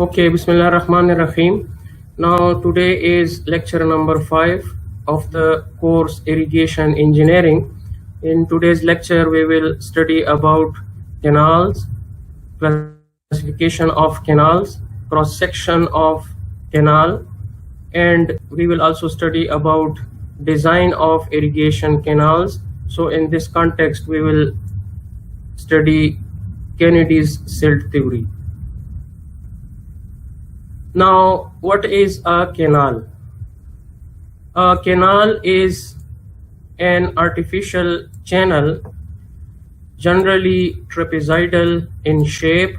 Okay, Bismillah Rahman Rahim. Now, today is lecture number 5 of the course Irrigation Engineering. In today's lecture, we will study about canals, classification of canals, cross section of canal, and we will also study about design of irrigation canals. So, in this context, we will study Kennedy's silt theory. Now, what is a canal? A canal is an artificial channel, generally trapezoidal in shape,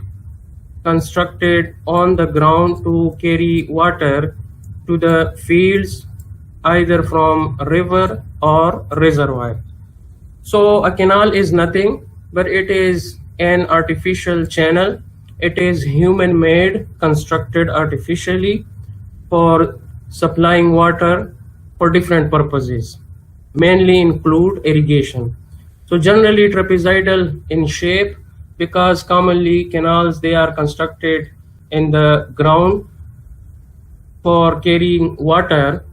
constructed on the ground to carry water to the fields either from a river or reservoir. So a canal is nothing, but it is an artificial channel. It is human-made, constructed artificially for supplying water for different purposes, mainly include irrigation. So generally trapezoidal in shape, because commonly canals, they are constructed in the ground for carrying water.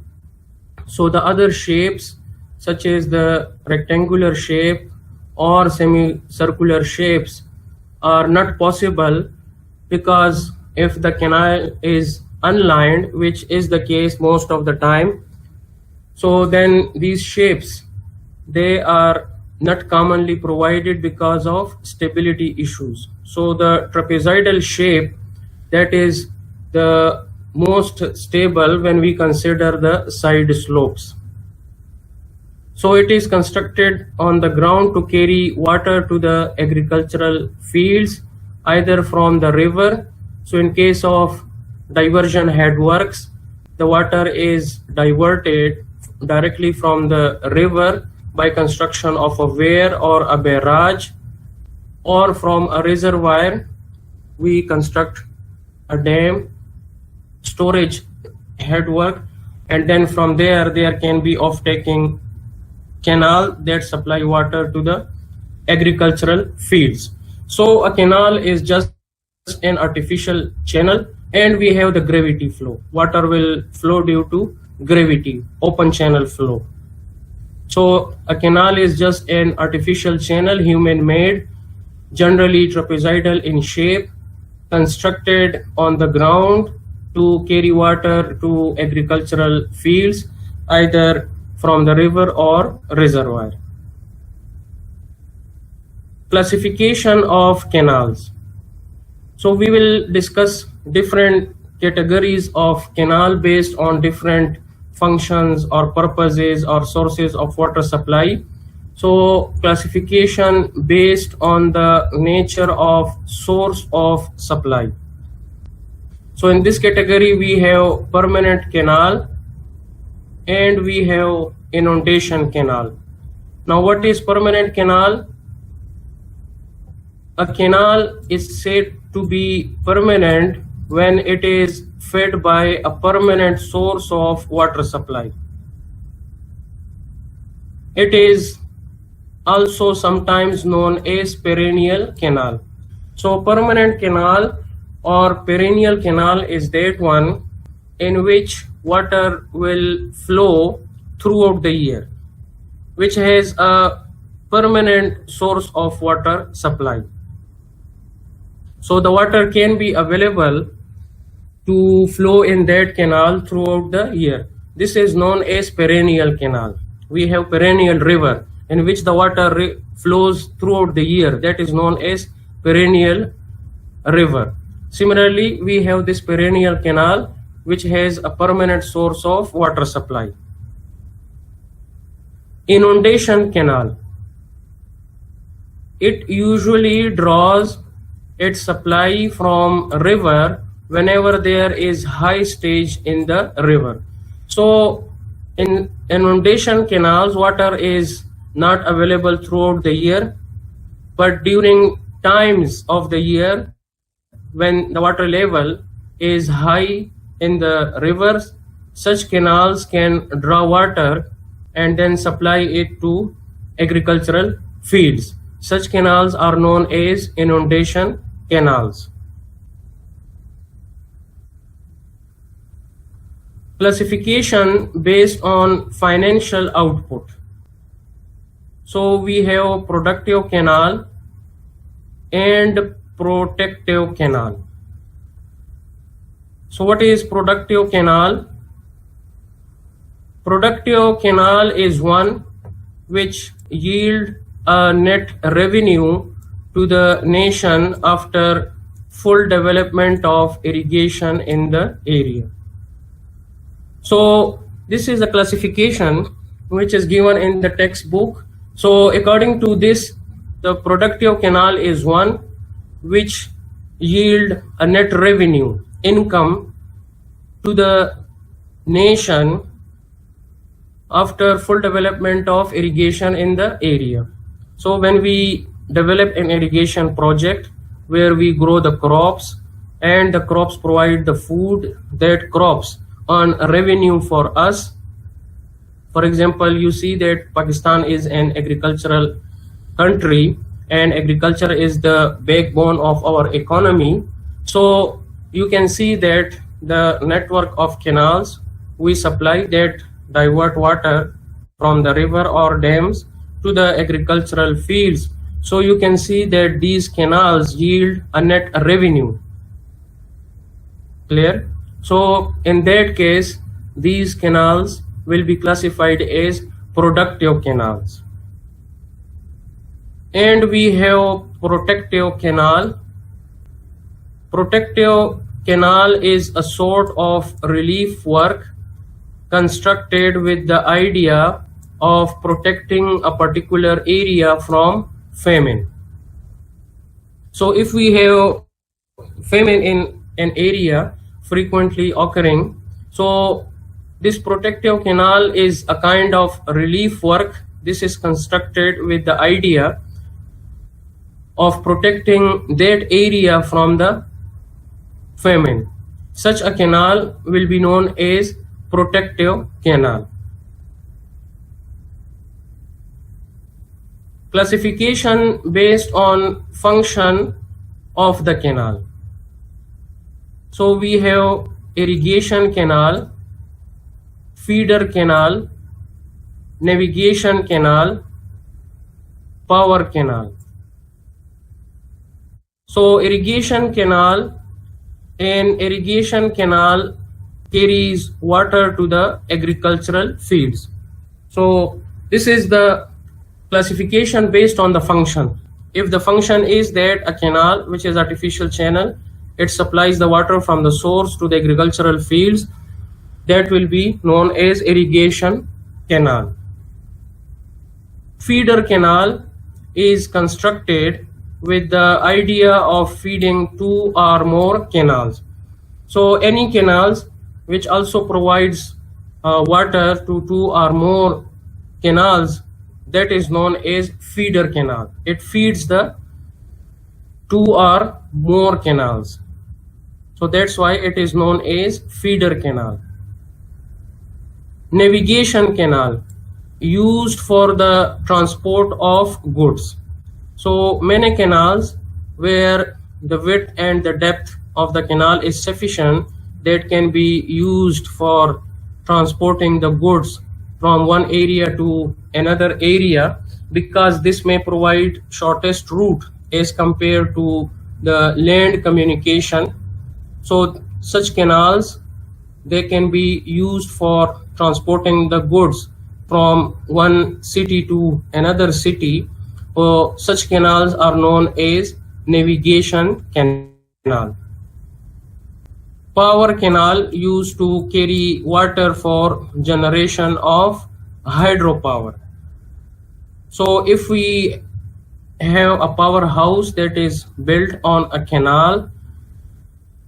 So the other shapes, such as the rectangular shape or semicircular shapes, are not possible, because if the canal is unlined, which is the case most of the time, so then these shapes, they are not commonly provided because of stability issues. So the trapezoidal shape, that is the most stable when we consider the side slopes. So it is constructed on the ground to carry water to the agricultural fields, either from the river. So in case of diversion headworks, the water is diverted directly from the river by construction of a weir or a barrage, or from a reservoir, we construct a dam, storage headwork, and then from there can be off-taking canal that supply water to the agricultural fields. So a canal is just an artificial channel, and we have the gravity flow. Water will flow due to gravity, open channel flow. So a canal is just an artificial channel, human-made, generally trapezoidal in shape, constructed on the ground to carry water to agricultural fields, either from the river or reservoir. Classification of canals. So we will discuss different categories of canal based on different functions or purposes or sources of water supply. So classification based on the nature of source of supply. So in this category we have permanent canal and we have inundation canal. Now what is permanent canal? A canal is said to be permanent when it is fed by a permanent source of water supply. It is also sometimes known as perennial canal. So permanent canal or perennial canal is that one in which water will flow throughout the year, which has a permanent source of water supply. So the water can be available to flow in that canal throughout the year. This is known as perennial canal. We have perennial river in which the water flows throughout the year. That is known as perennial river. Similarly, we have this perennial canal which has a permanent source of water supply. Inundation canal. It usually draws its supply from a river whenever there is high stage in the river. So in inundation canals, water is not available throughout the year, but during times of the year when the water level is high in the rivers, such canals can draw water and then supply it to agricultural fields. Such canals are known as inundation canals. Classification based on financial output. So we have productive canal and protective canal. So what is productive canal? Productive canal is one which yield a net revenue to the nation after full development of irrigation in the area. So this is a classification which is given in the textbook. So according to this, the productive canal is one which yield a net revenue, income to the nation after full development of irrigation in the area. So when we develop an irrigation project where we grow the crops and the crops provide the food, that crops earn revenue for us. For example, you see that Pakistan is an agricultural country and agriculture is the backbone of our economy. So you can see that the network of canals we supply that divert water from the river or dams to the agricultural fields. So you can see that these canals yield a net revenue. Clear? So in that case, these canals will be classified as productive canals. And we have protective canal. Protective canal is a sort of relief work constructed with the idea of protecting a particular area from famine. So if we have famine in an area frequently occurring, so this protective canal is a kind of relief work. This is constructed with the idea of protecting that area from the famine. Such a canal will be known as protective canal. Classification based on function of the canal. So we have irrigation canal, feeder canal, navigation canal, power canal. So irrigation canal carries water to the agricultural fields. So this is the classification based on the function. If the function is that a canal, which is artificial channel, it supplies the water from the source to the agricultural fields, that will be known as irrigation canal. Feeder canal is constructed with the idea of feeding two or more canals. So any canals which also provides water to two or more canals, that is known as feeder canal. It feeds the two or more canals. So that's why it is known as feeder canal. Navigation canal, used for the transport of goods. So many canals where the width and the depth of the canal is sufficient, that can be used for transporting the goods from one area to another area, because this may provide shortest route as compared to the land communication. So such canals, they can be used for transporting the goods from one city to another city. Such canals are known as navigation canal. Power canal, used to carry water for generation of hydropower. So if we have a powerhouse that is built on a canal,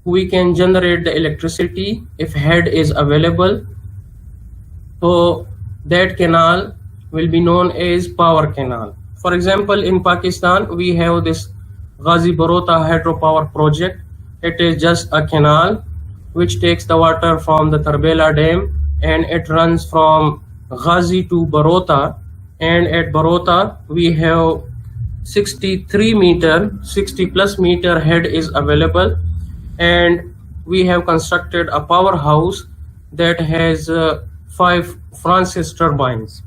we can generate the electricity if head is available. So that canal will be known as power canal. For example, in Pakistan, we have this Ghazi Barota hydropower project. It is just a canal which takes the water from the Tarbela dam and it runs from Ghazi to Barota. And at Barota, we have 60 plus meter head is available. And we have constructed a powerhouse that has 5 Francis turbines.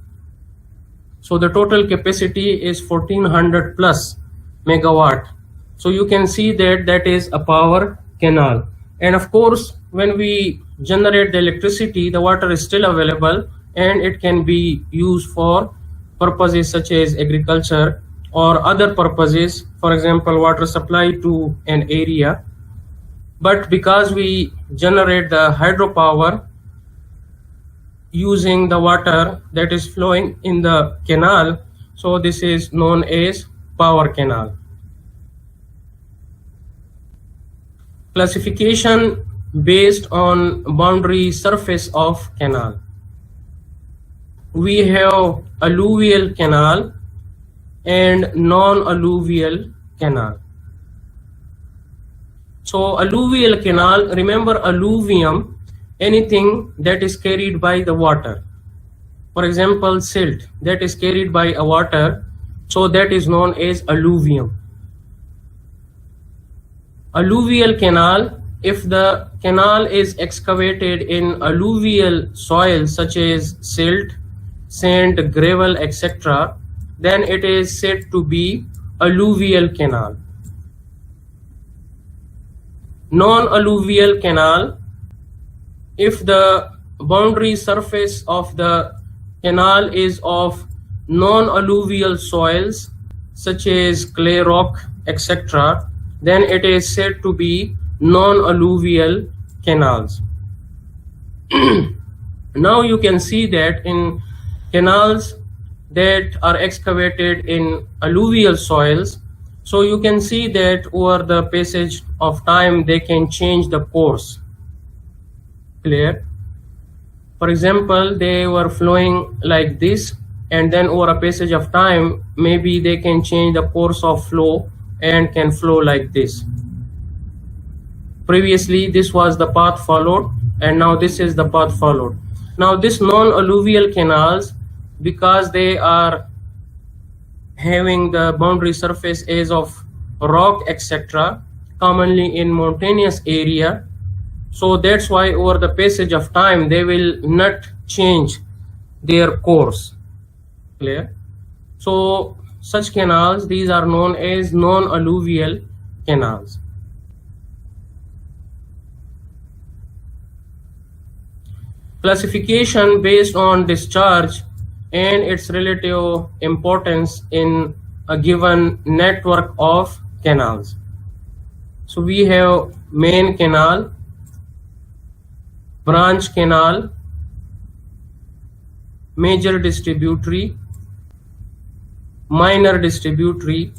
So the total capacity is 1400 plus megawatt. So you can see that that is a power canal. And of course, when we generate the electricity, the water is still available and it can be used for purposes such as agriculture or other purposes, for example, water supply to an area. But because we generate the hydropower using the water that is flowing in the canal, so this is known as power canal. Classification based on boundary surface of canal. We have alluvial canal and non-alluvial canal. So alluvial canal, remember alluvium, anything that is carried by the water. For example, silt that is carried by a water, so that is known as alluvium. Alluvial canal, if the canal is excavated in alluvial soil such as silt, sand, gravel, etc., then it is said to be alluvial canal. Non-alluvial canal, if the boundary surface of the canal is of non-alluvial soils such as clay rock, etc., then it is said to be non-alluvial canals. Now you can see that in canals that are excavated in alluvial soils, so you can see that over the passage of time they can change the course. Clear? For example, they were flowing like this, and then over a passage of time maybe they can change the course of flow and can flow like this. Previously this was the path followed and now this is the path followed. Now this non-alluvial canals, because they are having the boundary surface as of rock, etc., commonly in mountainous area, so that's why over the passage of time they will not change their course. Clear? So such canals, these are known as non-alluvial canals. Classification based on discharge and its relative importance in a given network of canals. So we have main canal, branch canal, major distributary, minor distributary,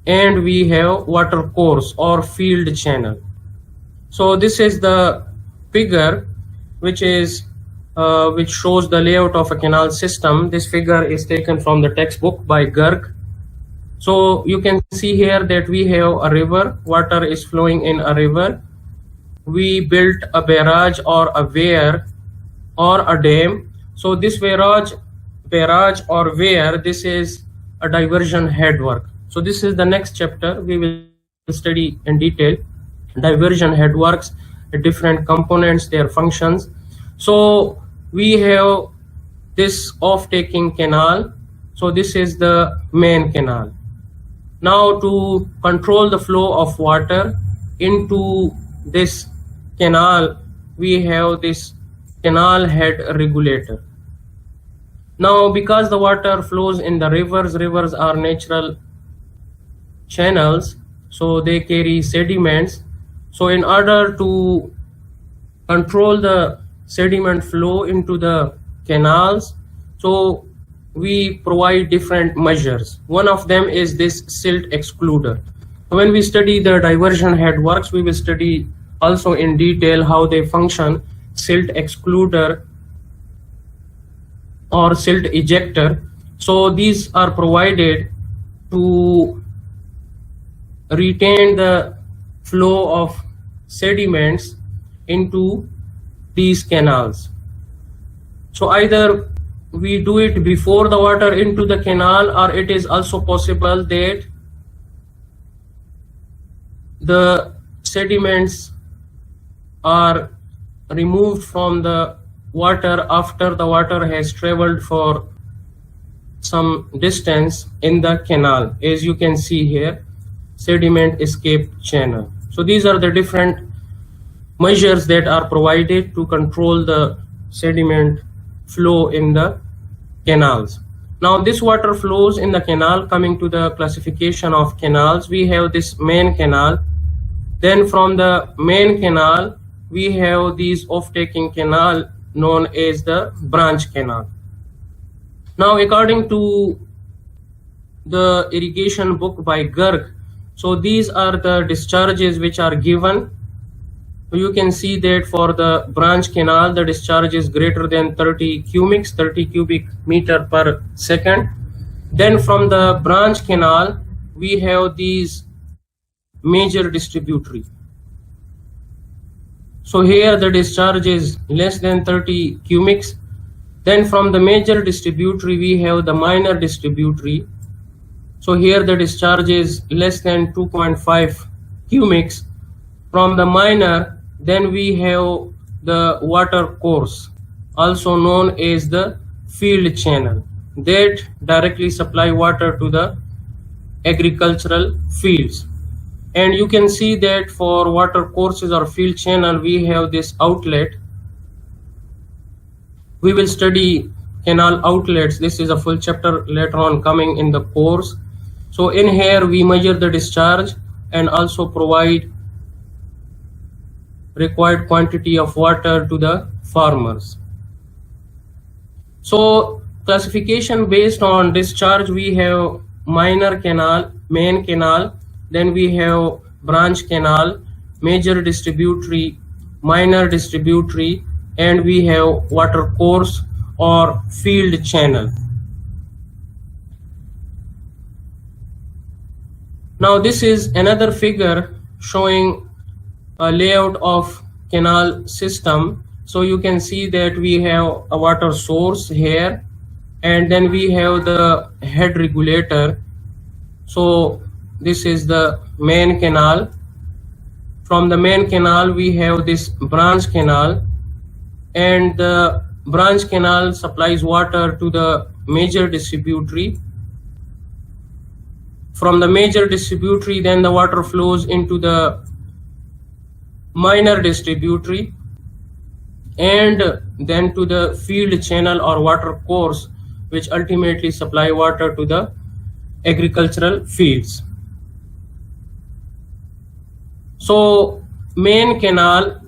and we have water course or field channel. So this is the figure which is which shows the layout of a canal system. This figure is taken from the textbook by Garg. So you can see here that we have a river, water is flowing in a river. We built a barrage or a weir or a dam. So this barrage or weir, this is a diversion headwork. So this is the next chapter. We will study in detail diversion headworks, different components, their functions. So we have this off-taking canal. So this is the main canal. Now to control the flow of water into this canal, we have this canal head regulator. Now because the water flows in the rivers are natural channels, so they carry sediments. So in order to control the sediment flow into the canals, so we provide different measures. One of them is this silt excluder. When we study the diversion headworks, we will study also in detail how they function. Silt excluder or silt ejector. So these are provided to retain the flow of sediments into these canals. So either we do it before the water into the canal, or it is also possible that the sediments are removed from the water after the water has traveled for some distance in the canal. As you can see here, sediment escape channel. So these are the different measures that are provided to control the sediment flow in the canals. Now this water flows in the canal. Coming to the classification of canals, we have this main canal. Then from the main canal, we have these off-taking canal known as the branch canal. Now according to the irrigation book by Garg, so these are the discharges which are given. You can see that for the branch canal, the discharge is greater than 30 cubic meter per second. Then from the branch canal, we have these major distributary. So here the discharge is less than 30 cubics. Then from the major distributary, we have the minor distributary. So here the discharge is less than 2.5 cubics. From the minor, then we have the water course, also known as the field channel, that directly supply water to the agricultural fields. And you can see that for water courses or field channel, we have this outlet. We will study canal outlets. This is a full chapter later on coming in the course. So in here we measure the discharge and also provide required quantity of water to the farmers. So classification based on discharge, we have minor canal, main canal, then we have branch canal, major distributary, minor distributary, and we have water course or field channel. Now this is another figure showing a layout of canal system. So you can see that we have a water source here, and then we have the head regulator. So this is the main canal. From the main canal, we have this branch canal, and the branch canal supplies water to the major distributary. From the major distributary, then the water flows into the minor distributary, and then to the field channel or water course, which ultimately supply water to the agricultural fields. So main canal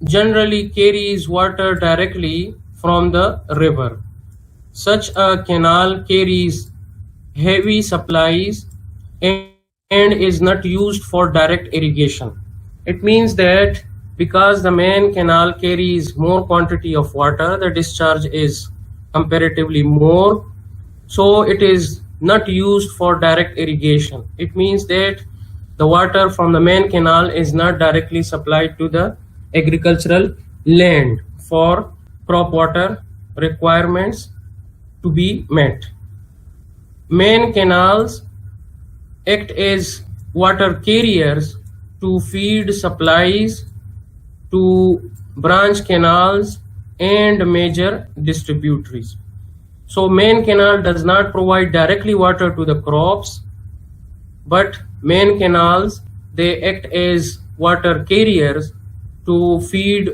generally carries water directly from the river. Such a canal carries heavy supplies and is not used for direct irrigation. It means that because the main canal carries more quantity of water, the discharge is comparatively more, so it is not used for direct irrigation. It means that the water from the main canal is not directly supplied to the agricultural land for crop water requirements to be met. Main canals act as water carriers to feed supplies to branch canals and major distributaries. So main canal does not provide directly water to the crops, but main canals, they act as water carriers to feed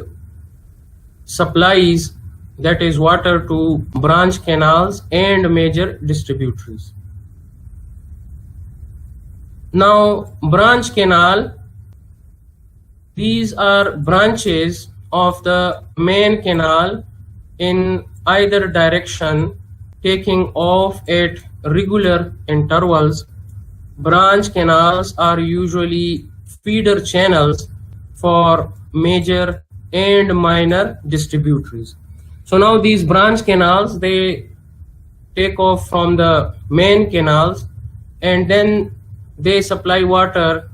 supplies, that is water, to branch canals and major distributaries. Now branch canal, these are branches of the main canal in either direction, taking off at regular intervals. Branch canals are usually feeder channels for major and minor distributaries. So now these branch canals, they take off from the main canals and then they supply water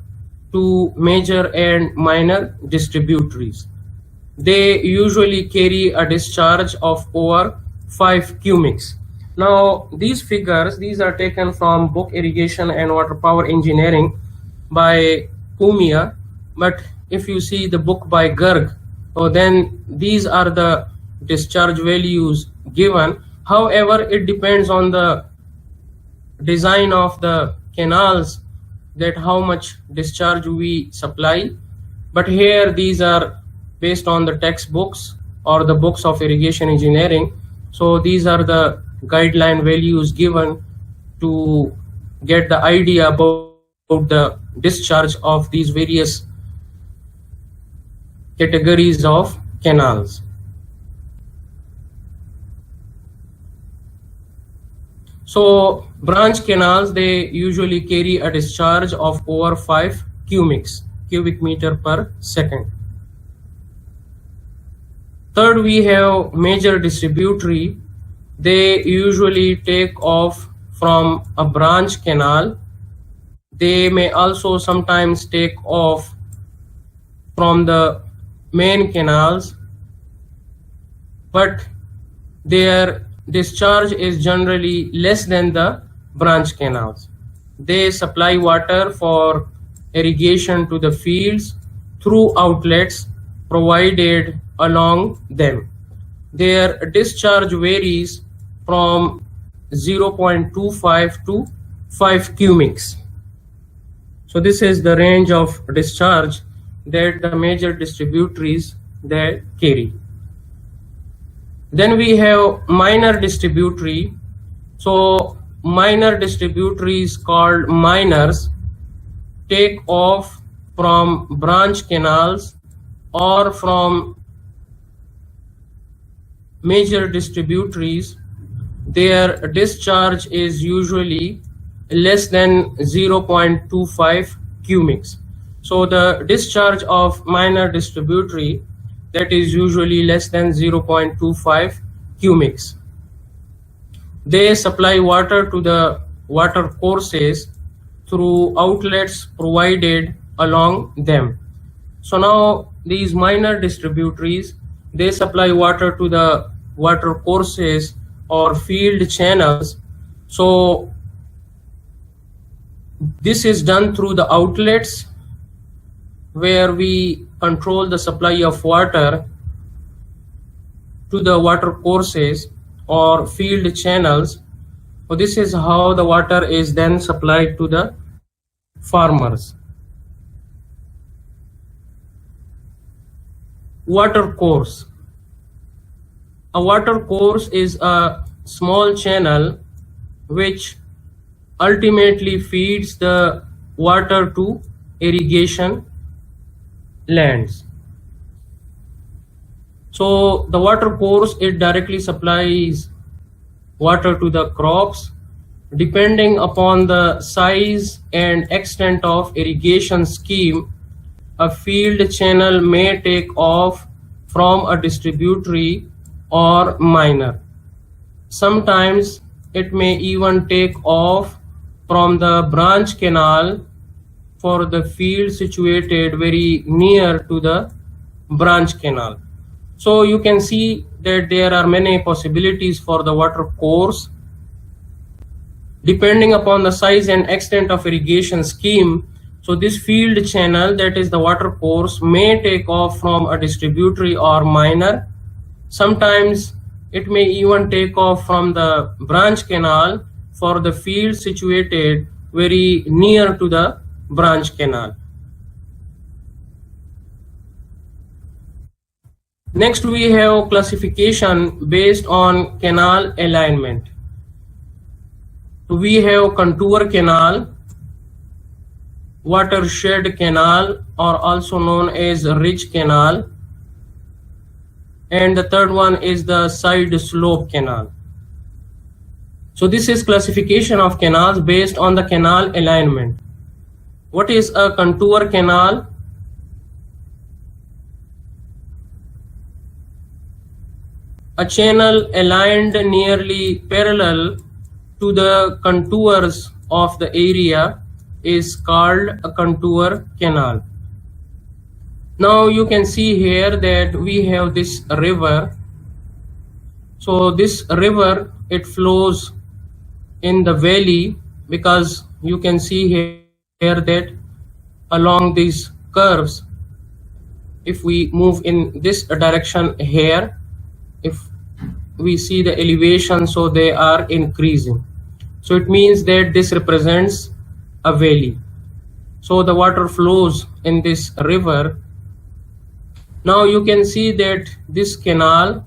to major and minor distributaries. They usually carry a discharge of over 5 cubics. Now these figures, these are taken from book Irrigation and Water Power Engineering by Kumia. But if you see the book by Garg, so then these are the discharge values given. However, it depends on the design of the canals, that how much discharge we supply. But here these are based on the textbooks or the books of irrigation engineering. So these are the guideline values given to get the idea about the discharge of these various categories of canals. So branch canals, they usually carry a discharge of over 5 cubic meter per second. Third, we have major distributary. They usually take off from a branch canal. They may also sometimes take off from the main canals, but their discharge is generally less than the branch canals. They supply water for irrigation to the fields through outlets provided along them. Their discharge varies from 0.25 to 5 cubics. So this is the range of discharge that the major distributaries they carry. Then we have minor distributary. So minor distributaries called minors take off from branch canals or from major distributaries. Their discharge is usually less than 0.25 cubics. So the discharge of minor distributary, that is usually less than 0.25 cubics. They supply water to the water courses through outlets provided along them. So now these minor distributaries, they supply water to the water courses or field channels. So this is done through the outlets where we control the supply of water to the water courses or field channels. So this is how the water is then supplied to the farmers. Water course. A water course is a small channel which ultimately feeds the water to irrigation lands. So the water course, it directly supplies water to the crops. Depending upon the size and extent of irrigation scheme, a field channel may take off from a distributary or minor. Sometimes it may even take off from the branch canal for the field situated very near to the branch canal. So you can see that there are many possibilities for the water course. Depending upon the size and extent of irrigation scheme, so this field channel, that is the water course, may take off from a distributary or minor. Sometimes it may even take off from the branch canal for the field situated very near to the branch canal. Next, we have classification based on canal alignment. We have contour canal, watershed canal, or also known as ridge canal, and the third one is the side slope canal. So this is classification of canals based on the canal alignment. What is a contour canal? A channel aligned nearly parallel to the contours of the area is called a contour canal. Now you can see here that we have this river. So this river, it flows in the valley, because you can see here that along this curves, if we move in this direction here, if we see the elevation, so they are increasing. So it means that this represents a valley. So the water flows in this river. Now you can see that this canal,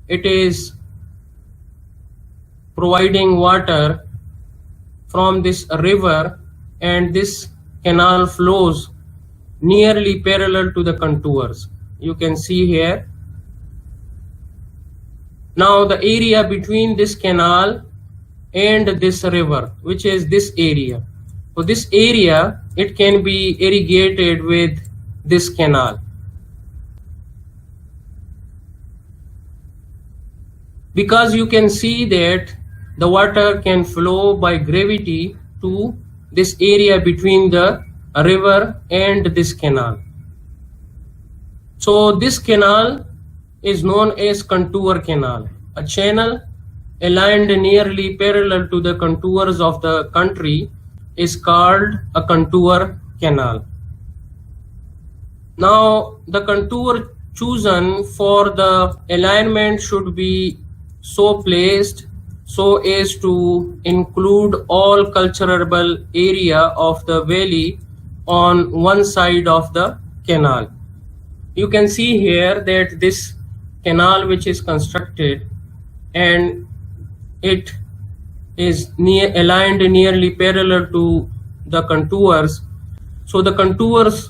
it is providing water from this river, and this canal flows nearly parallel to the contours. You can see here. Now the area between this canal and this river, which is this area. So this area, it can be irrigated with this canal. Because you can see that the water can flow by gravity to this area between the river and this canal. So this canal is known as contour canal, a channel aligned nearly parallel to the contours of the country is called a contour canal. Now the contour chosen for the alignment should be so placed so as to include all cultivable area of the valley on one side of the canal. You can see here that this canal which is constructed, and it is aligned nearly parallel to the contours. So the contours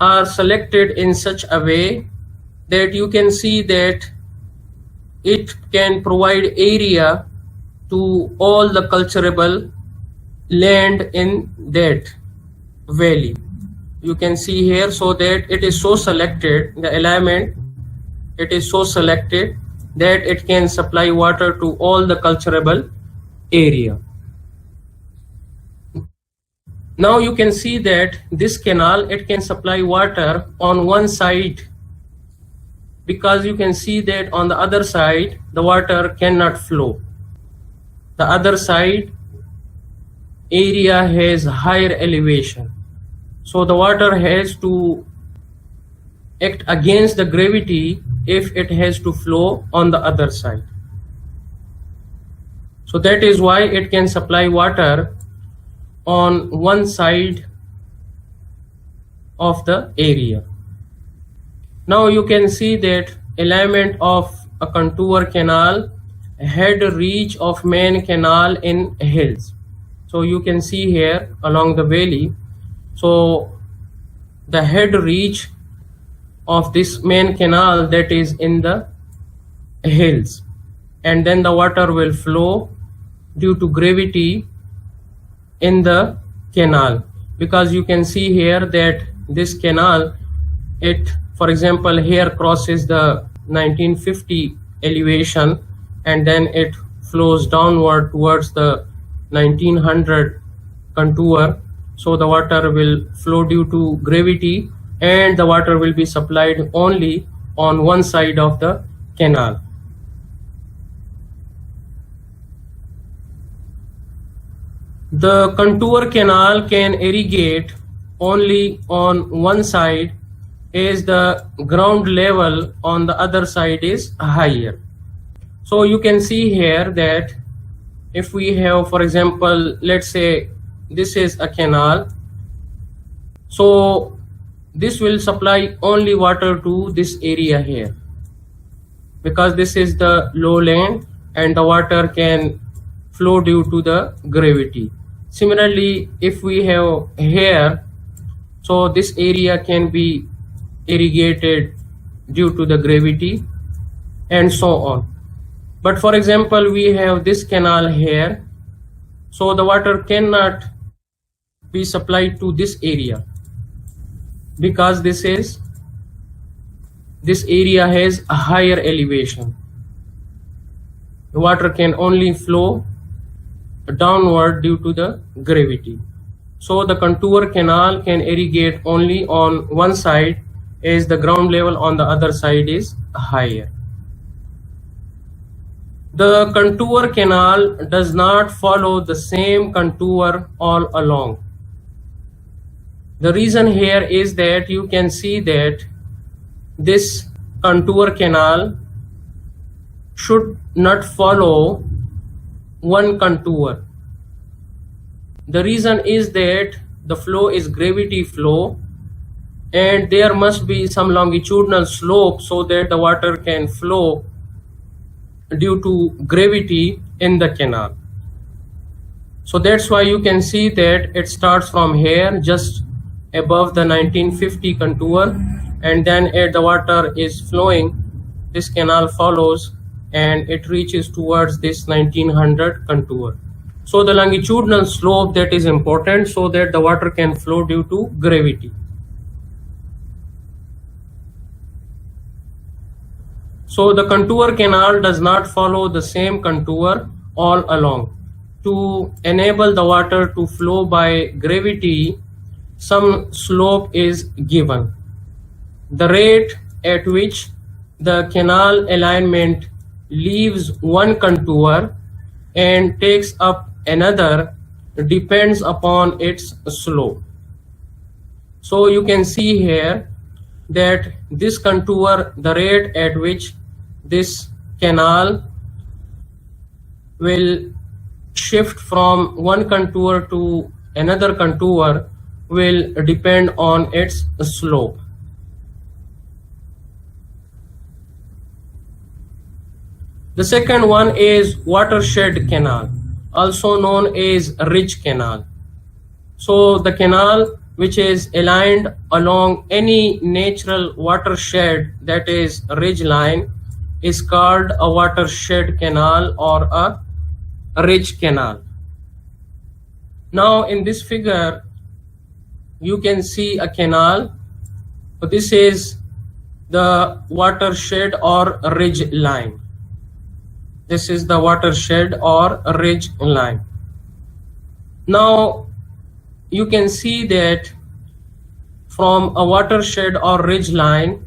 are selected in such a way that you can see that it can provide area to all the cultivable land in that valley. You can see here, so that it is so selected, the alignment, it is so selected that it can supply water to all the cultivable area. Now you can see that this canal, it can supply water on one side, because you can see that on the other side the water cannot flow. The other side area has higher elevation, so the water has to act against the gravity if it has to flow on the other side. So that is why it can supply water on one side of the area. Now you can see that alignment of a contour canal, head reach of main canal in hills. So you can see here along the valley, so the head reach of this main canal, that is in the hills, and then the water will flow due to gravity in the canal. Because you can see here that this canal, it, for example, here crosses the 1950 elevation, and then it flows downward towards the 1900 contour. So the water will flow due to gravity, and the water will be supplied only on one side of the canal. The contour canal can irrigate only on one side, as the ground level on the other side is higher. So you can see here that if we have, for example, let's say this is a canal, so this will supply only water to this area here, because this is the lowland and the water can flow due to the gravity. Similarly, if we have here, so this area can be irrigated due to the gravity, and so on. But for example, we have this canal here, so the water cannot be supplied to this area, because this area has a higher elevation. The water can only flow downward due to the gravity. So the contour canal can irrigate only on one side, as the ground level on the other side is higher. The contour canal does not follow the same contour all along. The reason here is that you can see that this contour canal should not follow one contour. The reason is that the flow is gravity flow and there must be some longitudinal slope so that the water can flow due to gravity in the canal. So that's why you can see that it starts from here just above the 1950 contour, and then as the water is flowing, this canal follows and it reaches towards this 1900 contour. So the longitudinal slope, that is important so that the water can flow due to gravity. So the contour canal does not follow the same contour all along. To enable the water to flow by gravity, some slope is given. The rate at which the canal alignment leaves one contour and takes up another depends upon its slope. So you can see here that this contour, the rate at which this canal will shift from one contour to another contour will depend on its slope. The second one is watershed canal, also known as ridge canal. So the canal which is aligned along any natural watershed, that is ridge line, is called a watershed canal or a ridge canal. Now in this figure you can see a canal. So this is the watershed or ridge line. This is the watershed or ridge line. Now you can see that from a watershed or ridge line,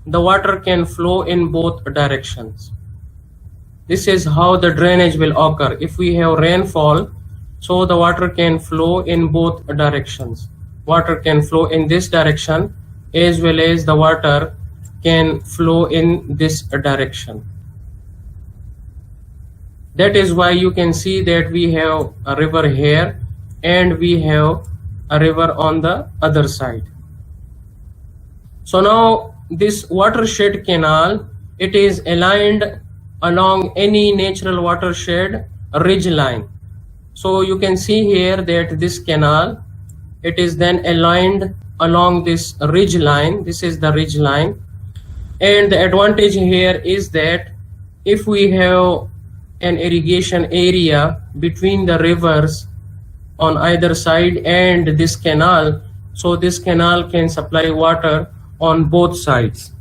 the water can flow in both directions. This is how the drainage will occur. If we have rainfall, so the water can flow in both directions. Water can flow in this direction as well as the water can flow in this direction. That is why you can see that we have a river here and we have a river on the other side. So now this watershed canal, it is aligned along any natural watershed ridge line. So you can see here that this canal, it is then aligned along this ridge line. This is the ridge line, and the advantage here is that if we have an irrigation area between the rivers on either side and this canal, so this canal can supply water on both sides.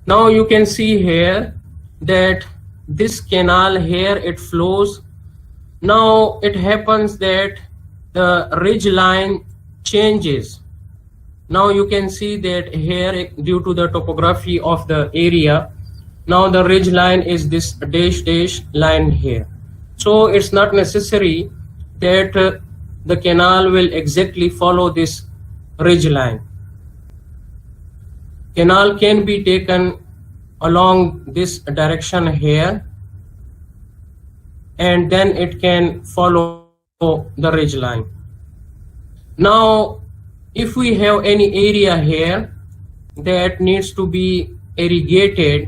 Now you can see here that this canal here, it flows. Now it happens that the ridge line changes. Now you can see that here, due to the topography of the area, now the ridge line is this dash line here. So it's not necessary that the canal will exactly follow this ridge line. Canal can be taken along this direction here, and then it can follow the ridge line. Now if we have any area here that needs to be irrigated,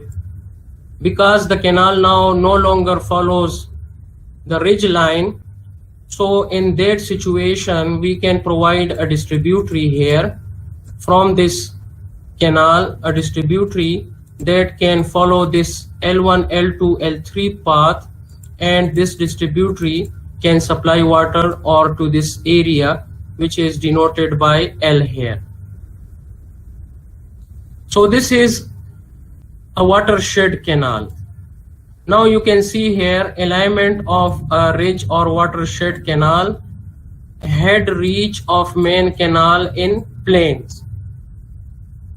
because the canal now no longer follows the ridge line, so in that situation we can provide a distributary here from this canal, a distributary that can follow this L1, L2, L3 path, and this distributary can supply water or to this area which is denoted by L here. So this is a watershed canal. Now you can see here alignment of a ridge or watershed canal, head reach of main canal in plains.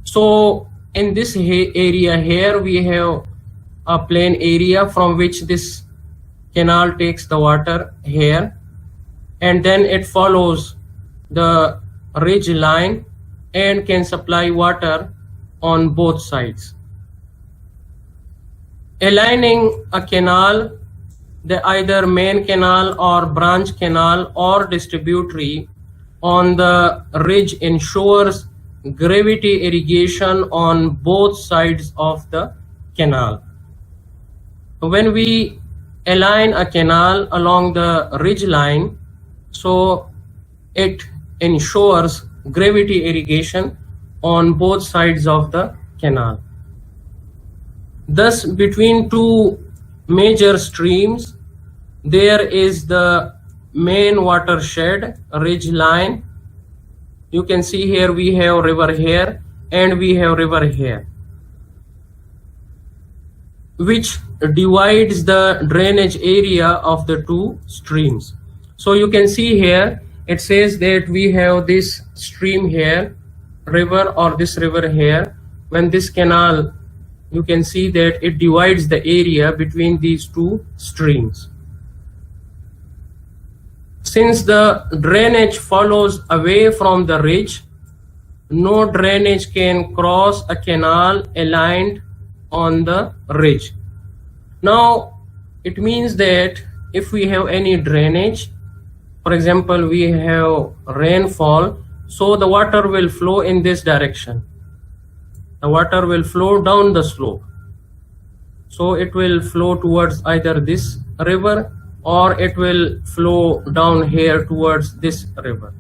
So in this area here we have a plain area from which this canal takes the water here, and then it follows the ridge line and can supply water on both sides. Aligning a canal, the either main canal or branch canal or distributary on the ridge ensures gravity irrigation on both sides of the canal. When we align a canal along the ridge line, so it ensures gravity irrigation on both sides of the canal. Thus, between two major streams, there is the main watershed ridge line. You can see here we have river here and we have river here, which divides the drainage area of the two streams. So you can see here it says that we have this stream here, river, or this river here. When this canal, you can see that it divides the area between these two streams. Since the drainage follows away from the ridge, no drainage can cross a canal aligned on the ridge. Now, it means that if we have any drainage, for example, we have rainfall, so the water will flow in this direction. The water will flow down the slope. So it will flow towards either this river or it will flow down here towards this river.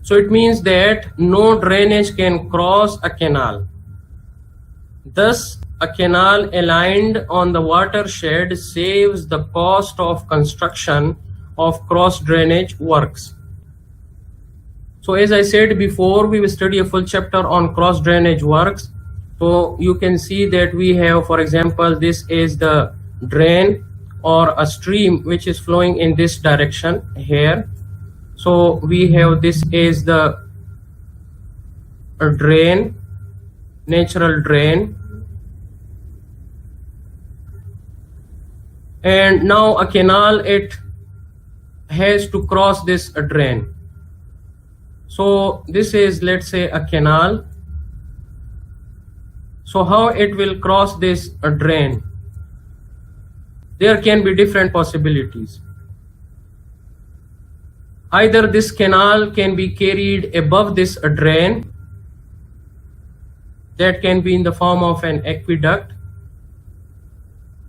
So it means that no drainage can cross a canal. Thus, a canal aligned on the watershed saves the cost of construction of cross drainage works. So as I said before, we will study a full chapter on cross drainage works. So you can see that we have, for example, this is the drain or a stream which is flowing in this direction here. So we have this is the drain, natural drain. And now a canal, it has to cross this drain. So this is, let's say, a canal. So how it will cross this drain? There can be different possibilities. Either this canal can be carried above this drain, that can be in the form of an aqueduct,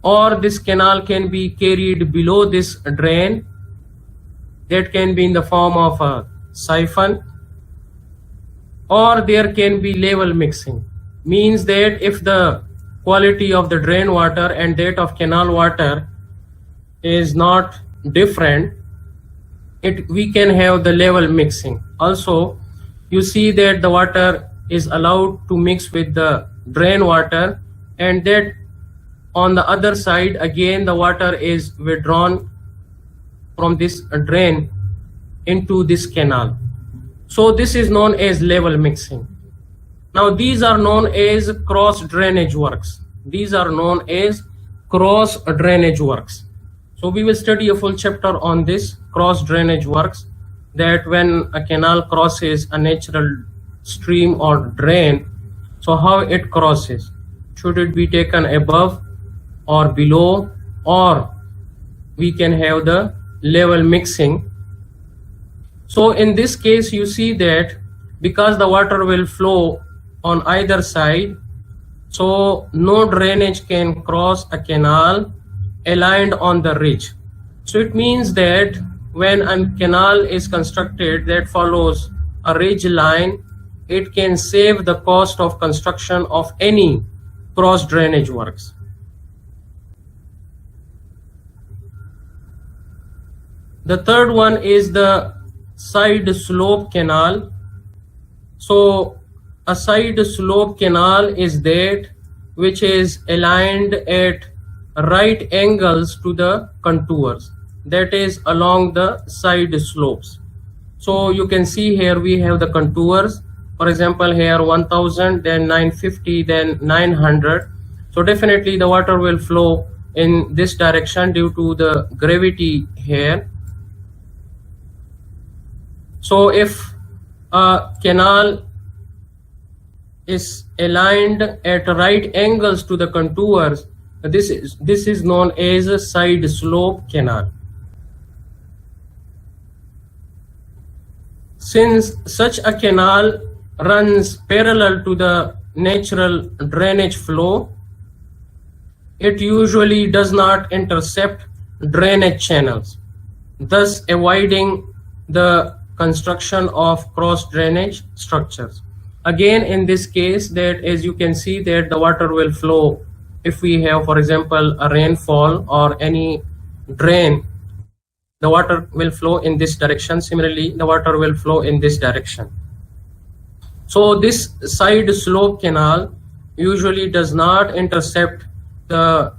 or this canal can be carried below this drain, that can be in the form of a siphon, or there can be level mixing. Means that if the quality of the drain water and that of canal water is not different, we can have the level mixing. Also, you see that the water is allowed to mix with the drain water, and that on the other side again the water is withdrawn from this drain into this canal. So this is known as level mixing. Now these are known as cross drainage works. These are known as cross drainage works. So we will study a full chapter on this cross drainage works, that when a canal crosses a natural stream or drain, so how it crosses. Should it be taken above or below, or we can have the level mixing. So in this case, you see that because the water will flow on either side, so no drainage can cross a canal aligned on the ridge. So it means that when a canal is constructed that follows a ridge line, it can save the cost of construction of any cross drainage works. The third one is the side slope canal. So a side slope canal is that which is aligned at right angles to the contours, that is along the side slopes. So you can see here we have the contours. For example, here 1000, then 950, then 900. So definitely the water will flow in this direction due to the gravity here. So if a canal is aligned at right angles to the contours, this is known as a side slope canal. Since such a canal runs parallel to the natural drainage flow, it usually does not intercept drainage channels, thus avoiding the construction of cross drainage structures. Again, in this case, that as you can see that the water will flow if we have, for example, a rainfall or any drain, the water will flow in this direction. Similarly, the water will flow in this direction. So this side slope canal usually does not intercept the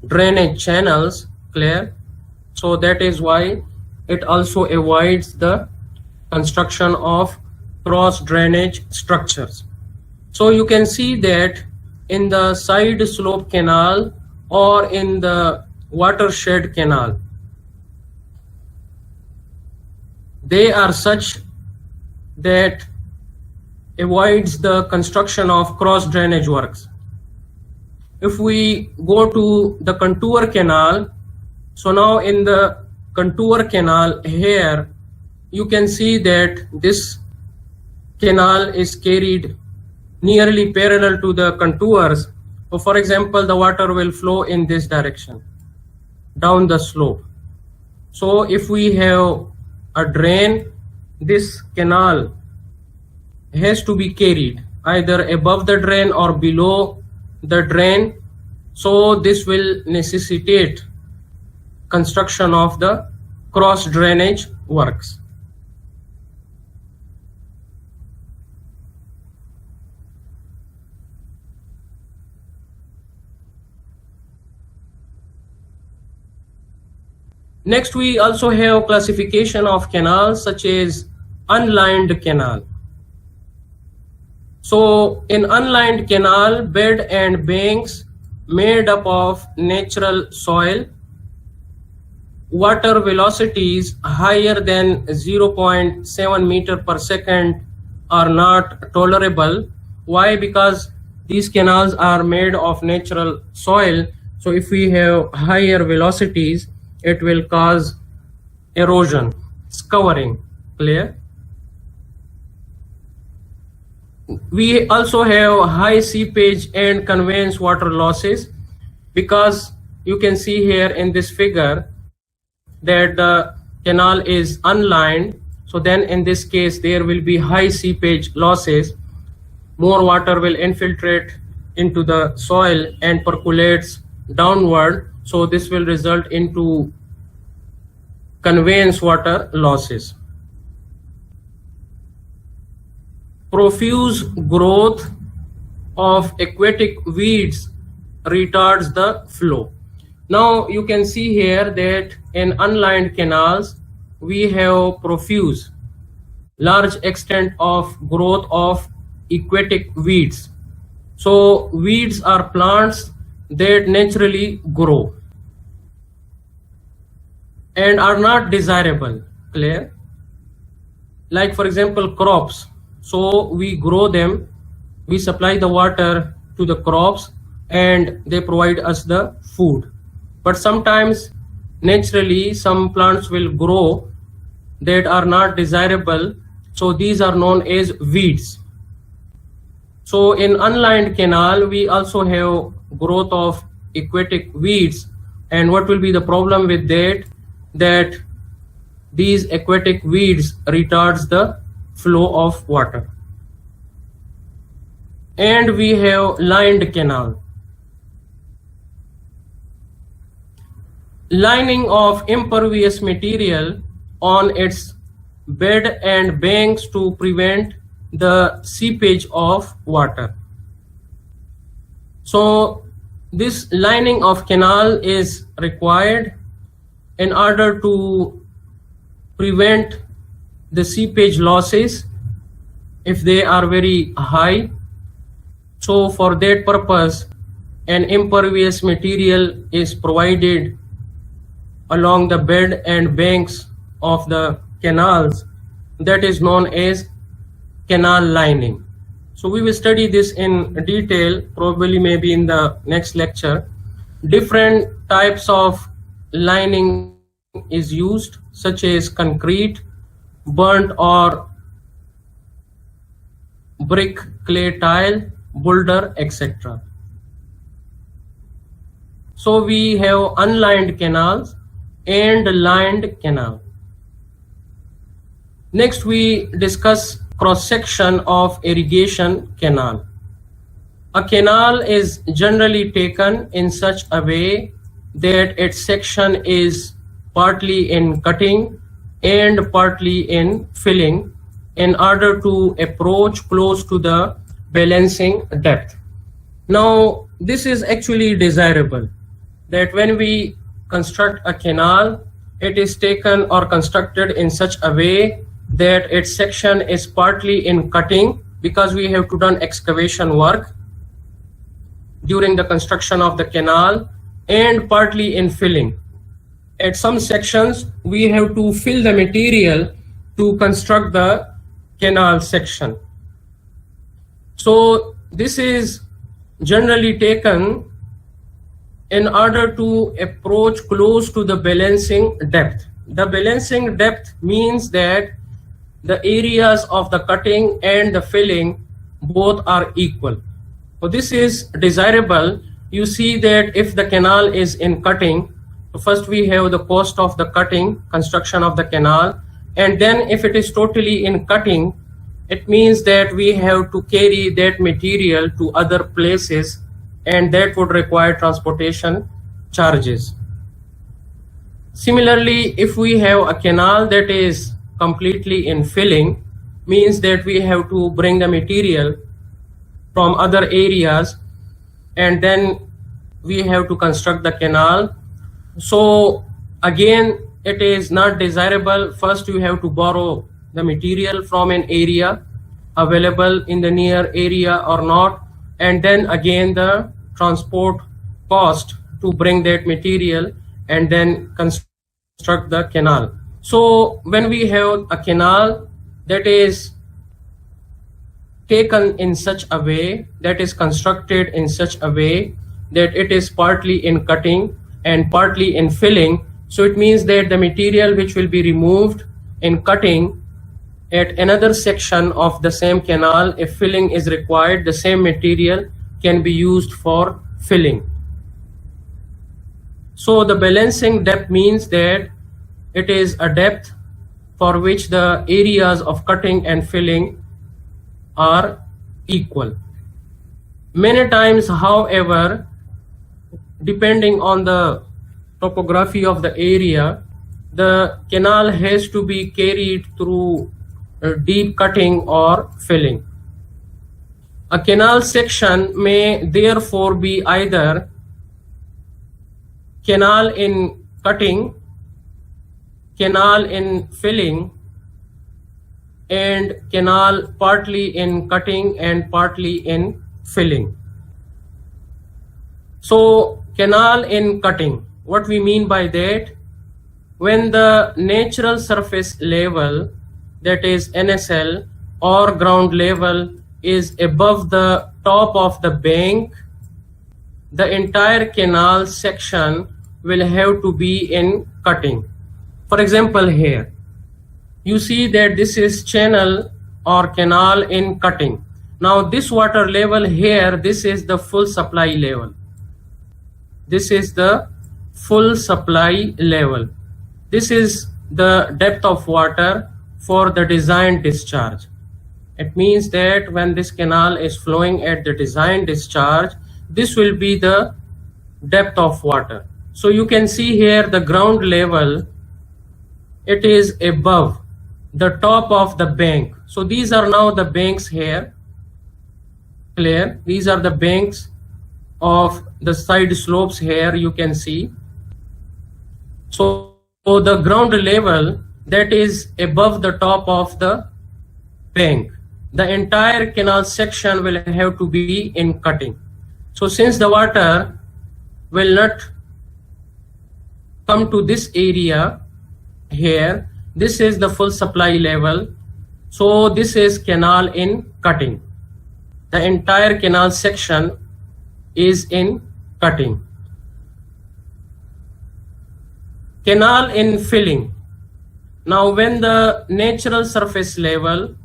drainage channels, clear? So that is why it also avoids the construction of cross drainage structures. So you can see that in the side slope canal or in the watershed canal, they are such that avoids the construction of cross drainage works. If we go to the contour canal, so now in the contour canal here, you can see that this canal is carried nearly parallel to the contours. So for example, the water will flow in this direction, down the slope. So if we have a drain, this canal has to be carried either above the drain or below the drain. So this will necessitate construction of the cross drainage works. Next, we also have classification of canals such as unlined canal. So in unlined canal, bed and banks made up of natural soil, water velocities higher than 0.7 meter per second are not tolerable. Why? Because these canals are made of natural soil. So if we have higher velocities, it will cause erosion, scouring, clear? We also have high seepage and conveyance water losses, because you can see here in this figure that the canal is unlined. So then in this case, there will be high seepage losses. More water will infiltrate into the soil and percolates downward. So this will result into conveyance water losses. Profuse growth of aquatic weeds retards the flow. Now you can see here that in unlined canals, we have profuse, large extent of growth of aquatic weeds. So weeds are plants that naturally grow and are not desirable, clear? Like for example, crops. So we grow them, we supply the water to the crops and they provide us the food. But sometimes naturally some plants will grow that are not desirable. So these are known as weeds. So in unlined canal, we also have growth of aquatic weeds. And what will be the problem with that? That these aquatic weeds retards the flow of water. And we have lined canal. Lining of impervious material on its bed and banks to prevent the seepage of water. So this lining of canal is required in order to prevent the seepage losses if they are very high. So for that purpose, an impervious material is provided along the bed and banks of the canals that is known as canal lining. So we will study this in detail, probably maybe in the next lecture. Different types of lining is used, such as concrete, burnt or brick, clay tile, boulder, etc. So we have unlined canals and lined canal. Next we discuss cross-section of irrigation canal. A canal is generally taken in such a way that its section is partly in cutting and partly in filling in order to approach close to the balancing depth. Now this is actually desirable, that when we construct a canal, it is taken or constructed in such a way that its section is partly in cutting, because we have to done excavation work during the construction of the canal, and partly in filling. At some sections we have to fill the material to construct the canal section. So this is generally taken in order to approach close to the balancing depth. The balancing depth means that the areas of the cutting and the filling both are equal. So this is desirable. You see that if the canal is in cutting, first we have the cost of the cutting, construction of the canal, and then if it is totally in cutting, it means that we have to carry that material to other places, and that would require transportation charges. Similarly, if we have a canal that is completely in filling, means that we have to bring the material from other areas and then we have to construct the canal. So again, it is not desirable. First you have to borrow the material from an area available in the near area or not, and then again the transport cost to bring that material and then construct the canal. So when we have a canal that is taken in such a way, that is constructed in such a way that it is partly in cutting and partly in filling, so it means that the material which will be removed in cutting at another section of the same canal, if filling is required, the same material can be used for filling. So the balancing depth means that it is a depth for which the areas of cutting and filling are equal. Many times, however, depending on the topography of the area, the canal has to be carried through deep cutting or filling. A canal section may therefore be either canal in cutting, canal in filling, and canal partly in cutting and partly in filling. So canal in cutting, what we mean by that, when the natural surface level, that is NSL, or ground level is above the top of the bank, the entire canal section will have to be in cutting. For example, here you see that this is channel or canal in cutting. Now this water level here, this is the full supply level. This is the full supply level. This is the depth of water for the design discharge. It means that when this canal is flowing at the design discharge, this will be the depth of water. So you can see here the ground level, it is above the top of the bank. So these are now the banks here, clear. These are the banks of the side slopes here, you can see. So the ground level that is above the top of the bank, the entire canal section will have to be in cutting. So since the water will not come to this area here, this is the full supply level, So this is canal in cutting. The entire canal section is in cutting. Canal in filling. Now when the natural surface level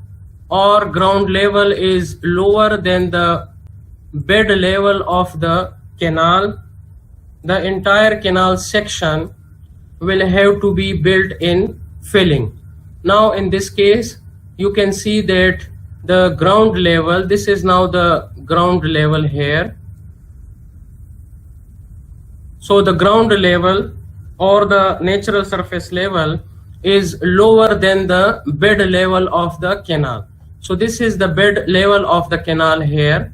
or ground level is lower than the bed level of the canal, the entire canal section will have to be built in filling. Now in this case, you can see that the ground level, this is now the ground level here. So the ground level or the natural surface level is lower than the bed level of the canal. So this is the bed level of the canal here.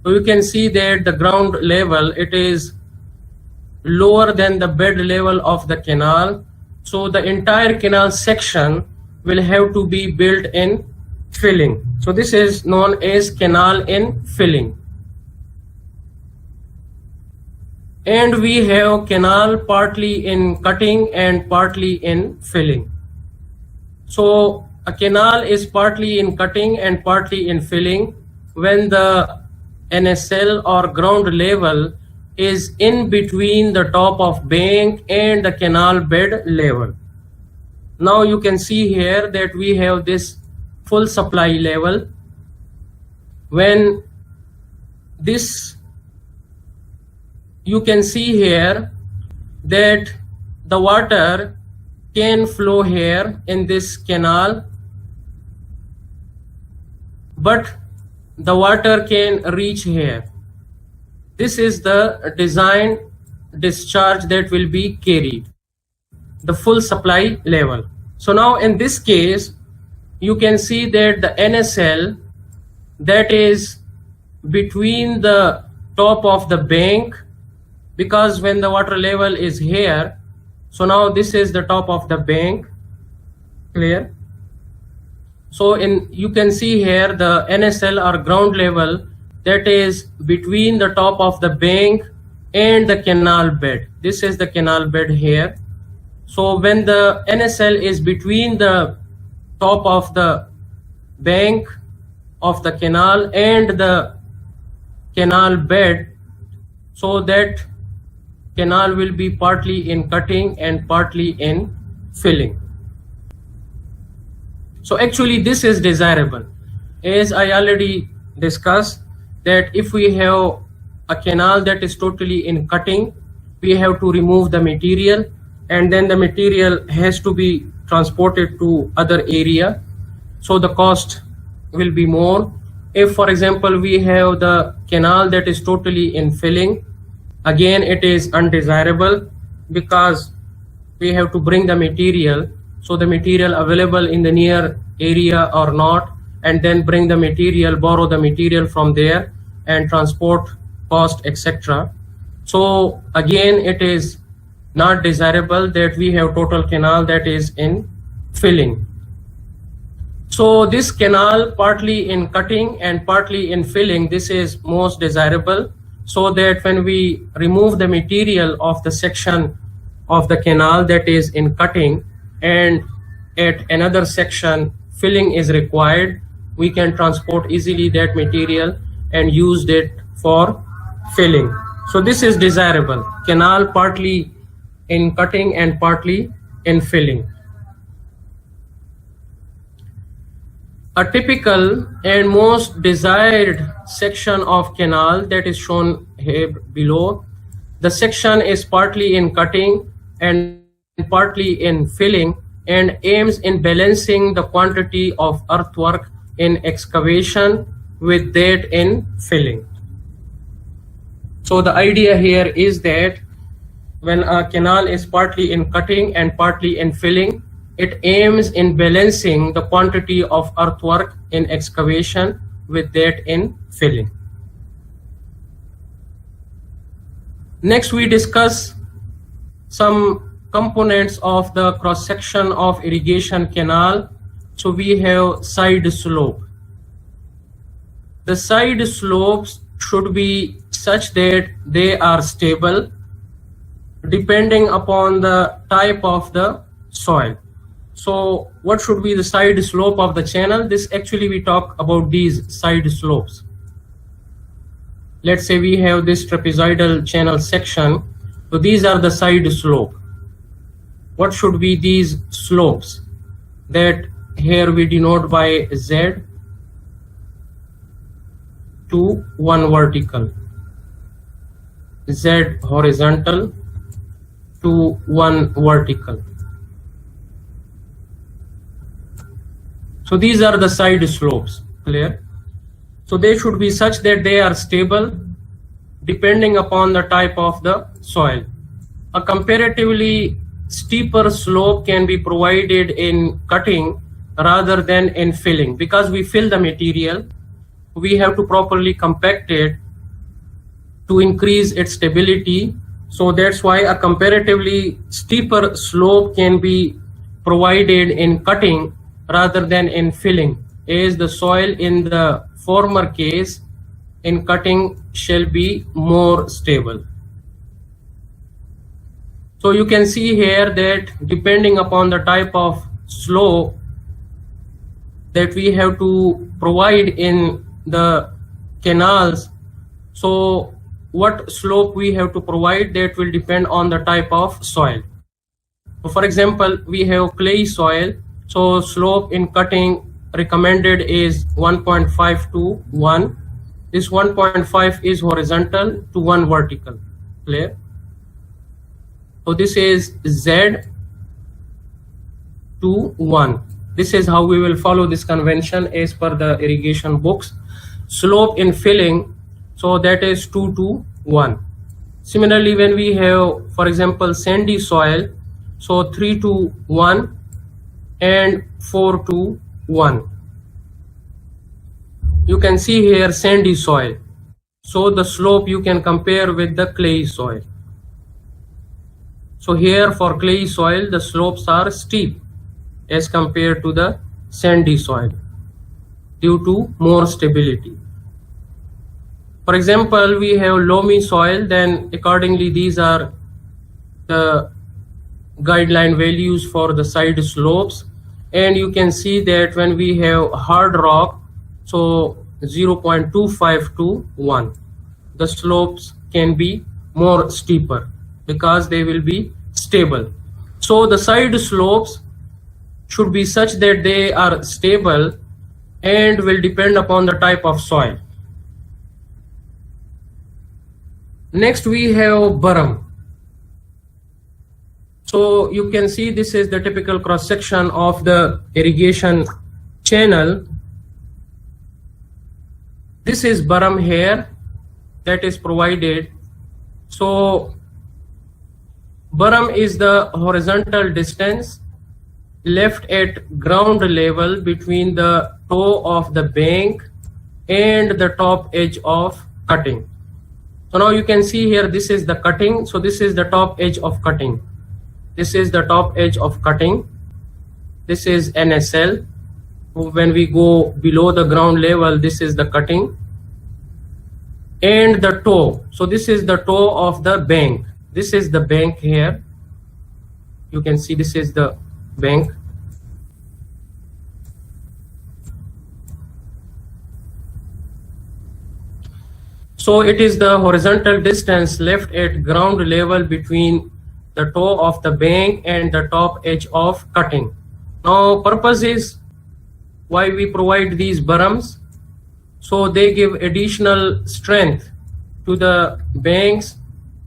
So you can see that the ground level, it is lower than the bed level of the canal. So the entire canal section will have to be built in filling. So this is known as canal in filling. And we have canal partly in cutting and partly in filling. So a canal is partly in cutting and partly in filling when the NSL or ground level is in between the top of bank and the canal bed level. Now you can see here that we have this full supply level. When this, you can see here that the water can flow here in this canal, but the water can reach here. This is the design discharge that will be carried, the full supply level. So now in this case, you can see that the NSL that is between the top of the bank, because when the water level is here, so now this is the top of the bank, clear? So you can see here the NSL or ground level that is between the top of the bank and the canal bed. This is the canal bed here. So when the NSL is between the top of the bank of the canal and the canal bed, so that canal will be partly in cutting and partly in filling. So actually this is desirable. As I already discussed, that if we have a canal that is totally in cutting, we have to remove the material, and then the material has to be transported to other area. So the cost will be more. If for example we have the canal that is totally in filling, again it is undesirable because we have to bring the material, so the material available in the near area or not, and then bring the material, borrow the material from there, and transport cost, etc. So again it is not desirable that we have total canal that is in filling. So this canal partly in cutting and partly in filling, this is most desirable, so that when we remove the material of the section of the canal that is in cutting and at another section filling is required, we can transport easily that material and use it for filling. So this is desirable, canal partly in cutting and partly in filling. A typical and most desired section of canal that is shown here below. The section is partly in cutting and partly in filling and aims in balancing the quantity of earthwork in excavation with that in filling. So the idea here is that when a canal is partly in cutting and partly in filling, it aims in balancing the quantity of earthwork in excavation with that in filling. Next, we discuss some components of the cross-section of irrigation canal. So we have side slope. The side slopes should be such that they are stable depending upon the type of the soil. So what should be the side slope of the channel? This actually we talk about these side slopes. Let's say we have this trapezoidal channel section. So these are the side slope. What should be these slopes? That here we denote by Z to 1 vertical, Z horizontal to 1 vertical. So these are the side slopes, clear? So they should be such that they are stable depending upon the type of the soil. A comparatively steeper slope can be provided in cutting rather than in filling. Because we fill the material, we have to properly compact it to increase its stability. So that's why a comparatively steeper slope can be provided in cutting rather than in filling, as the soil in the former case in cutting shall be more stable. So you can see here that depending upon the type of slope that we have to provide in the canals, so what slope we have to provide, that will depend on the type of soil. So for example, we have clay soil, so slope in cutting recommended is 1.5 to 1. This 1.5 is horizontal to 1 vertical, clear? So this is Z to 1. This is how we will follow this convention as per the irrigation books. Slope in filling, so that is 2 to 1. Similarly, when we have, for example, sandy soil, so 3 to 1 and 4 to 1. You can see here sandy soil. So the slope you can compare with the clay soil. So here for clay soil, the slopes are steep as compared to the sandy soil due to more stability. For example, we have loamy soil, then accordingly these are the guideline values for the side slopes. And you can see that when we have hard rock, so 0.25 to 1, the slopes can be more steeper because they will be stable. So the side slopes should be such that they are stable and will depend upon the type of soil. Next we have berm. So you can see this is the typical cross section of the irrigation channel. This is berm here that is provided. So berm is the horizontal distance left at ground level between the toe of the bank and the top edge of cutting. So now you can see here, this is the cutting. So this is the top edge of cutting. This is the top edge of cutting. This is NSL. When we go below the ground level, this is the cutting. And the toe. So this is the toe of the bank. This is the bank here. You can see this is the bank. So it is the horizontal distance left at ground level between the toe of the bank and the top edge of cutting. Now purpose is why we provide these berms. So they give additional strength to the banks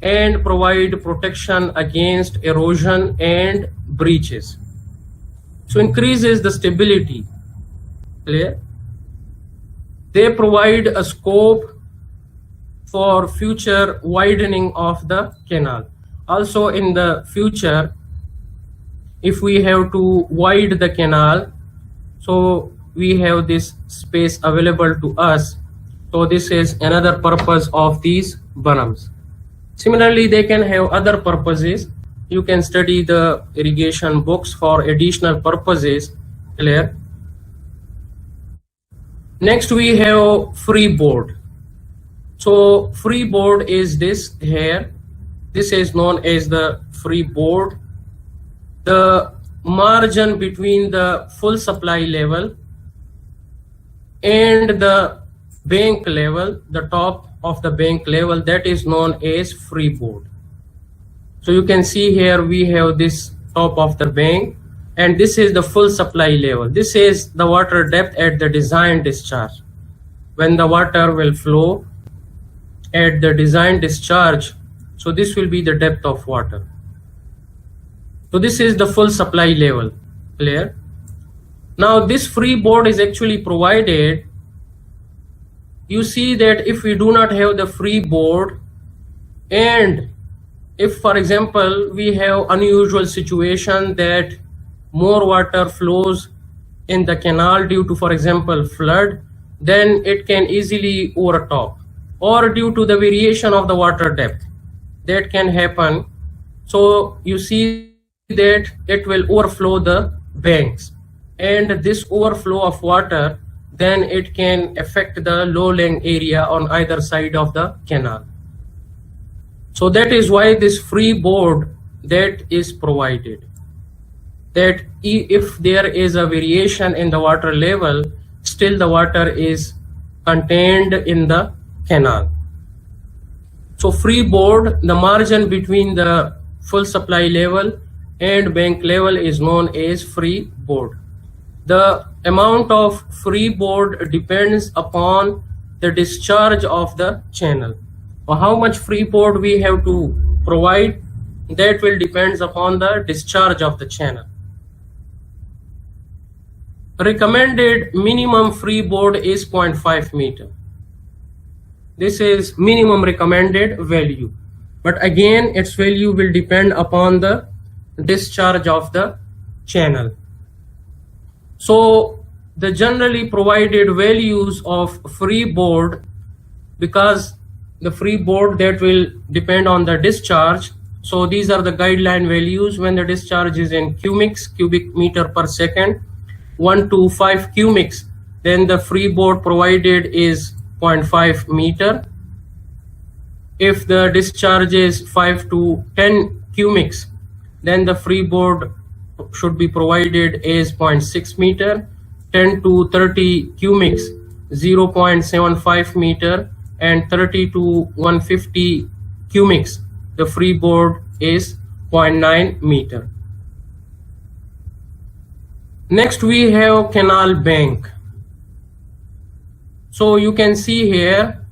and provide protection against erosion and breaches. So increases the stability. Clear? They provide a scope for future widening of the canal. Also in the future, if we have to widen the canal, so we have this space available to us. So this is another purpose of these berms. Similarly, they can have other purposes. You can study the irrigation books for additional purposes. Clear? Next we have freeboard. So freeboard is this here. This is known as the freeboard. The margin between the full supply level and the bank level, the top of the bank level, that is known as freeboard. So you can see here we have this top of the bank, and this is the full supply level. This is the water depth at the design discharge. When the water will flow at the design discharge, so this will be the depth of water. So this is the full supply level. Clear? Now this freeboard is actually provided. You see that if we do not have the freeboard, and if for example we have unusual situation that more water flows in the canal due to, for example, flood, then it can easily overtop, or due to the variation of the water depth, that can happen. So you see that it will overflow the banks, and this overflow of water, then it can affect the low-lying area on either side of the canal. So that is why this freeboard that is provided, that if there is a variation in the water level, still the water is contained in the canal. So freeboard, the margin between the full supply level and bank level is known as freeboard. The amount of freeboard depends upon the discharge of the channel. Or how much freeboard we have to provide, that will depend upon the discharge of the channel. Recommended minimum freeboard is 0.5 meter. This is minimum recommended value, but again its value will depend upon the discharge of the channel. So the generally provided values of freeboard, because the freeboard that will depend on the discharge, so these are the guideline values. When the discharge is in cubic meter per second, 1 to 5 cubics, then the freeboard provided is 0.5 meter. If the discharge is 5 to 10 cubics, then the freeboard should be provided as 0.6 meter. 10 to 30 cubics, 0.75 meter, and 30 to 150 cubics, the freeboard is 0.9 meter. Next we have canal bank. So you can see here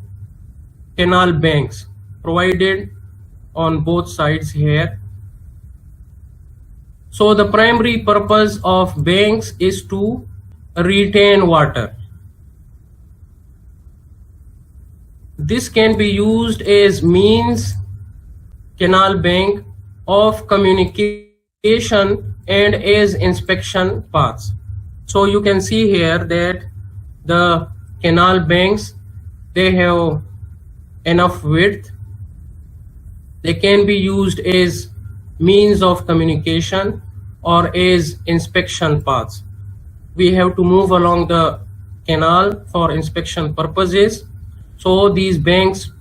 canal banks provided on both sides here. So the primary purpose of banks is to retain water. This can be used as means, canal bank, of communication and as inspection paths. So you can see here that the canal banks, they have enough width. They can be used as means of communication or as inspection paths. We have to move along the canal for inspection purposes. So these banks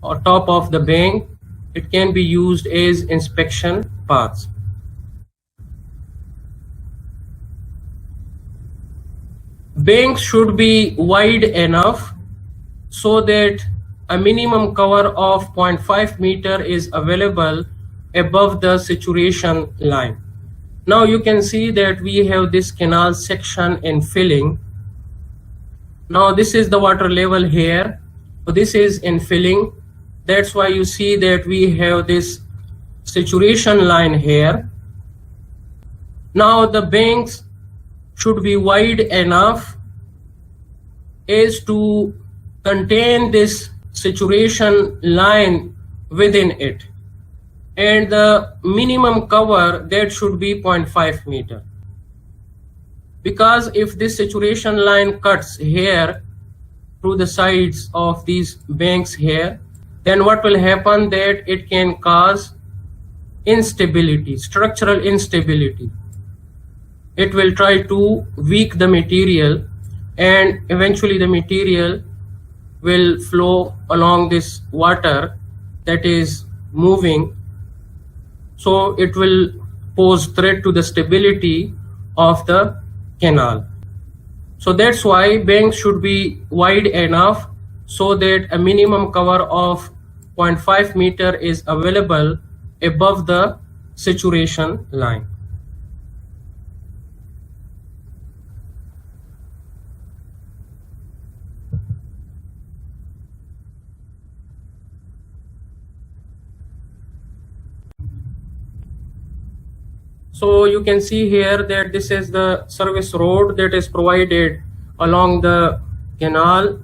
or top of the bank, it can be used as inspection paths. Banks should be wide enough so that a minimum cover of 0.5 meter is available above the saturation line. Now you can see that we have this canal section in filling. Now this is the water level here. So this is in filling. That's why you see that we have this saturation line here. Now the banks should be wide enough as to contain this saturation line within it, and the minimum cover that should be 0.5 meter. Because if this saturation line cuts here through the sides of these banks here, then what will happen, that it can cause instability, structural instability. It will try to weak the material, and eventually the material will flow along this water that is moving. So it will pose threat to the stability of the canal. So that's why banks should be wide enough so that a minimum cover of 0.5 meter is available above the saturation line. So you can see here that this is the service road that is provided along the canal.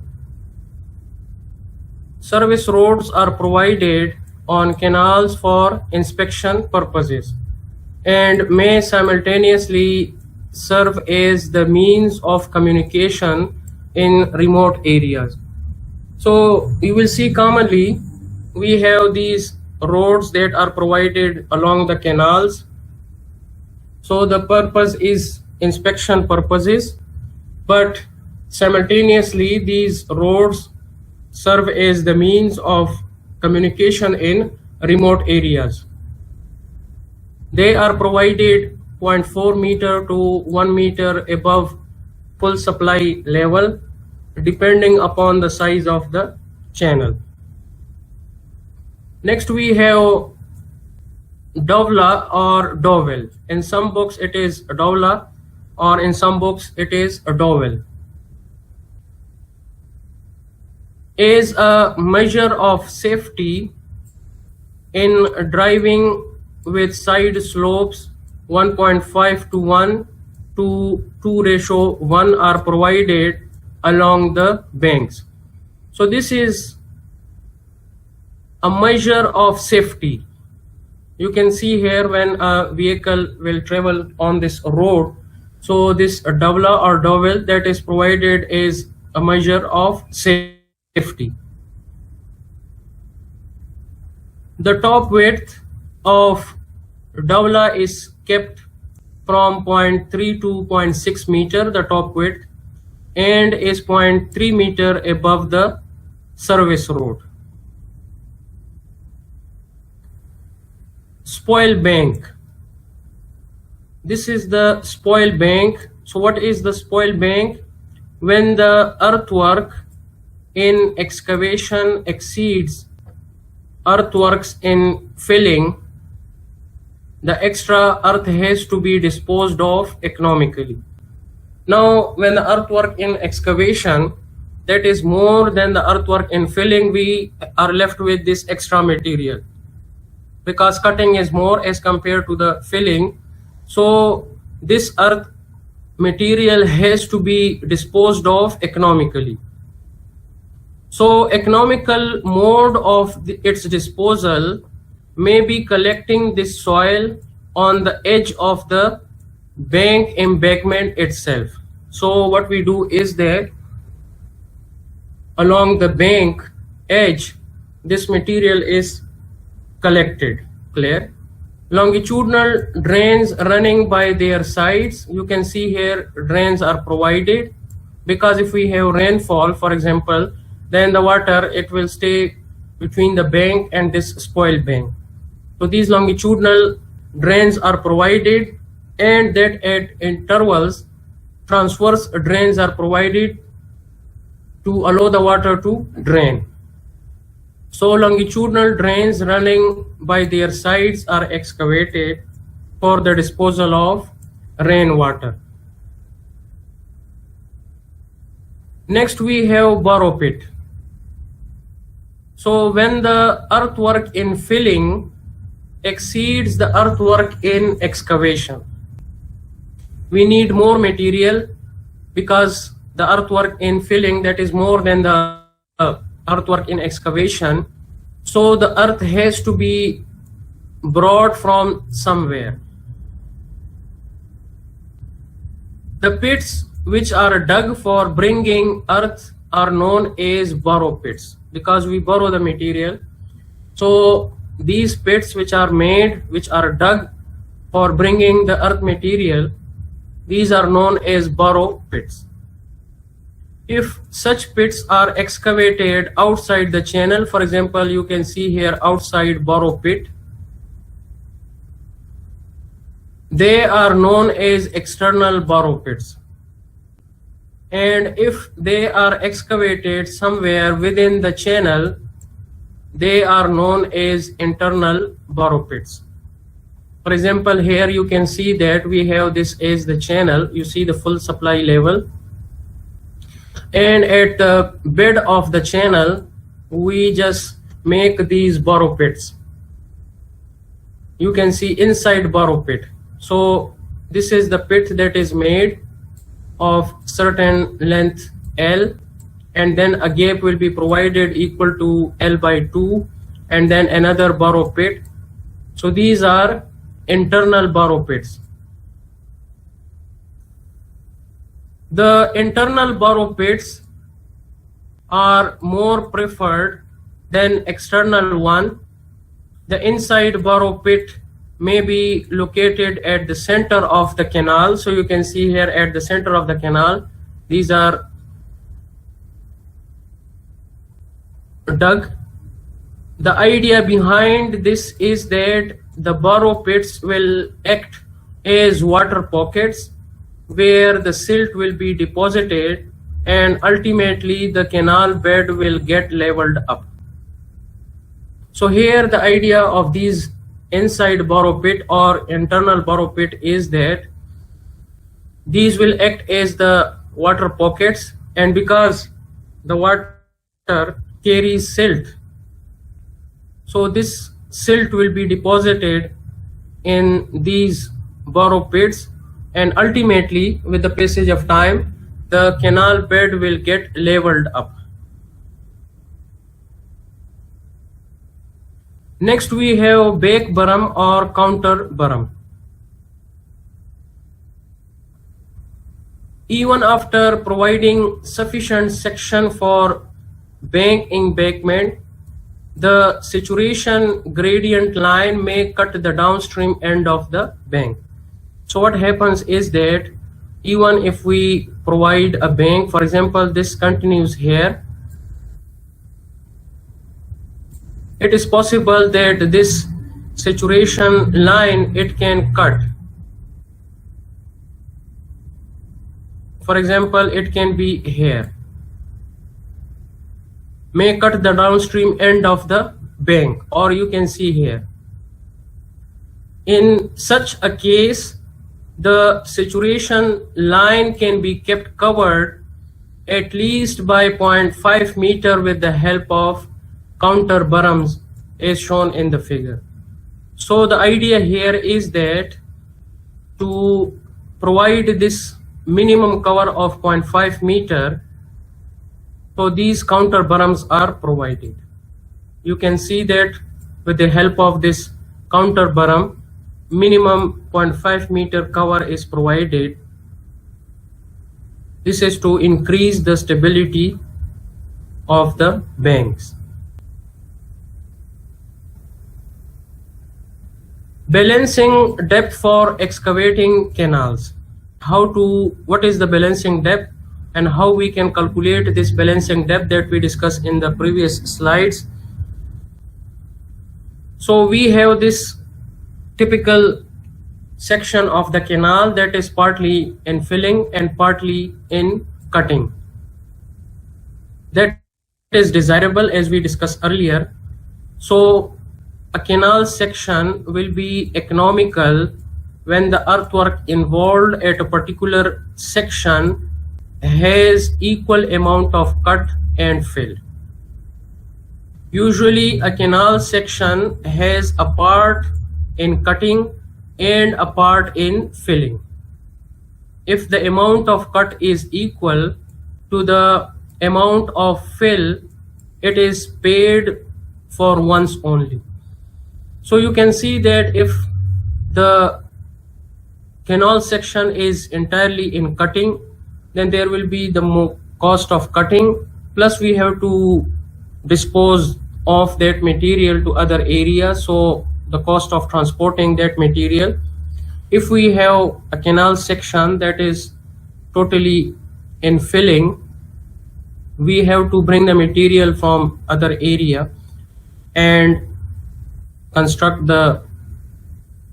Service roads are provided on canals for inspection purposes and may simultaneously serve as the means of communication in remote areas. So you will see commonly we have these roads that are provided along the canals. So the purpose is inspection purposes, but simultaneously these roads serve as the means of communication in remote areas. They are provided 0.4 meter to 1 meter above full supply level, depending upon the size of the channel. Next we have dovla or dowel. In some books it is dowla, or in some books it is a dowel. Is a measure of safety in driving with side slopes 1.5 to 1 to 2:1 are provided along the banks. So this is a measure of safety. You can see here when a vehicle will travel on this road, so this dowla or dowel that is provided is a measure of safety. The top width of dowla is kept from 0.3 to 0.6 meter, the top width, and is 0.3 meter above the service road. Spoil bank. This is the spoil bank. So what is the spoil bank? When the earthwork in excavation exceeds earthworks in filling, the extra earth has to be disposed of economically. Now, when the earthwork in excavation that is more than the earthwork in filling, we are left with this extra material, because cutting is more as compared to the filling. So this earth material has to be disposed of economically. So economical mode of its disposal may be collecting this soil on the edge of the bank embankment itself. So what we do is that along the bank edge, this material is collected. Clear? Longitudinal drains running by their sides. You can see here drains are provided, because if we have rainfall, for example, then the water, it will stay between the bank and this spoil bank. So these longitudinal drains are provided, and that at intervals transverse drains are provided to allow the water to drain. So longitudinal drains running by their sides are excavated for the disposal of rainwater. Next we have borrow pit. So when the earthwork in filling exceeds the earthwork in excavation, we need more material, because the earthwork in filling that is more than the earthwork in excavation. So the earth has to be brought from somewhere. The pits which are dug for bringing earth are known as borrow pits, because we borrow the material. So these pits which are made, which are dug for bringing the earth material, these are known as borrow pits. If such pits are excavated outside the channel, for example, you can see here outside borrow pit. They are known as external borrow pits. And if they are excavated somewhere within the channel, they are known as internal borrow pits. For example, here you can see that we have this as the channel. You see the full supply level. And at the bed of the channel, we just make these borrow pits. You can see inside borrow pit. So this is the pit that is made of certain length L, and then a gap will be provided equal to L by 2, and then another borrow pit. So these are internal borrow pits. The internal borrow pits are more preferred than external one. The inside borrow pit may be located at the center of the canal. So you can see here at the center of the canal, these are dug. The idea behind this is that the borrow pits will act as water pockets where the silt will be deposited, and ultimately the canal bed will get leveled up. So here the idea of these inside borrow pit or internal borrow pit is that these will act as the water pockets, and because the water carries silt, so this silt will be deposited in these borrow pits, and ultimately with the passage of time the canal bed will get leveled up. Next we have back berm or counter berm. Even after providing sufficient section for bank embankment, the saturation gradient line may cut the downstream end of the bank. So what happens is that even if we provide a bank, for example, this continues here, it is possible that this saturation line, it can cut. For example, it can be here, may cut the downstream end of the bank, or you can see here. In such a case, the saturation line can be kept covered at least by 0.5 meter with the help of counter berms as shown in the figure. So the idea here is that to provide this minimum cover of 0.5 meter, so these counter berms are provided. You can see that with the help of this counter berm, minimum 0.5 meter cover is provided. This is to increase the stability of the banks. Balancing depth for excavating canals. What is the balancing depth and how we can calculate this balancing depth that we discussed in the previous slides. So we have this typical section of the canal that is partly in filling and partly in cutting. That is desirable as we discussed earlier. So a canal section will be economical when the earthwork involved at a particular section has equal amount of cut and fill. Usually a canal section has a part in cutting and a part in filling. If the amount of cut is equal to the amount of fill, it is paid for once only. So you can see that if the canal section is entirely in cutting, then there will be the cost of cutting, plus we have to dispose of that material to other areas, so the cost of transporting that material. If we have a canal section that is totally in filling, we have to bring the material from other area and construct the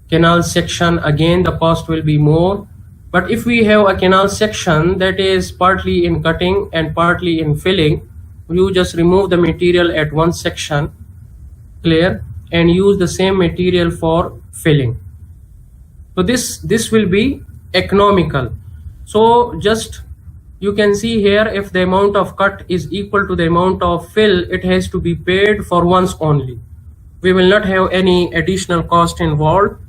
canal section, again the cost will be more. But if we have a canal section that is partly in cutting and partly in filling, you just remove the material at one section, clear, and use the same material for filling. So this will be economical. So just you can see here, if the amount of cut is equal to the amount of fill, it has to be paid for once only. We will not have any additional cost involved.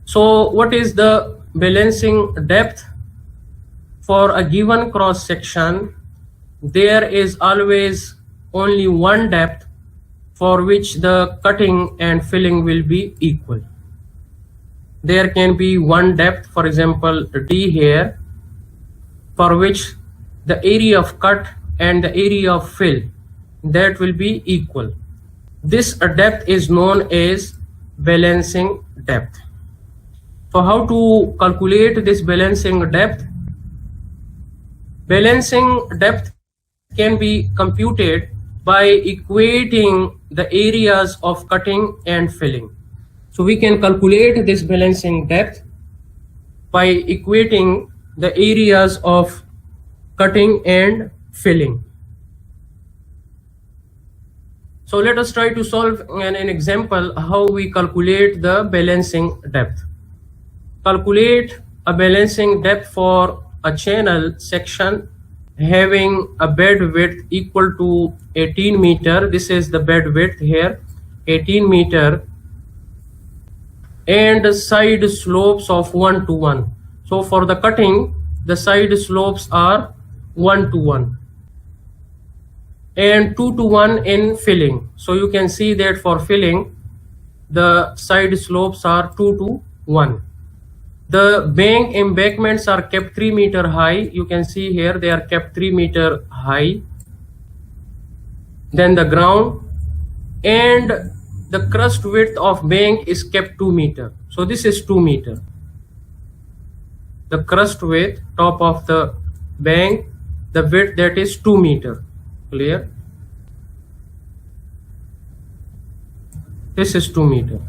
So what is the balancing depth? For a given cross section, there is always only one depth for which the cutting and filling will be equal. There can be one depth, for example D here, for which the area of cut and the area of fill, that will be equal. This depth is known as balancing depth. So how to calculate this balancing depth? Balancing depth can be computed by equating the areas of cutting and filling. So we can calculate this balancing depth by equating the areas of cutting and filling. So let us try to solve an example how we calculate the balancing depth. Calculate a balancing depth for a channel section having a bed width equal to 18 meter. This is the bed width here, 18 meter, and side slopes of 1 to 1. So for the cutting, the side slopes are 1 to 1 and 2 to 1 in filling. So you can see that for filling, the side slopes are 2 to 1. The bank embankments are kept 3 meter high. You can see here they are kept 3 meter high. Then the ground and the crust width of bank is kept 2 meter. So this is 2 meter. The crust width, top of the bank, the width, that is 2 meter. Clear? This is 2 meter.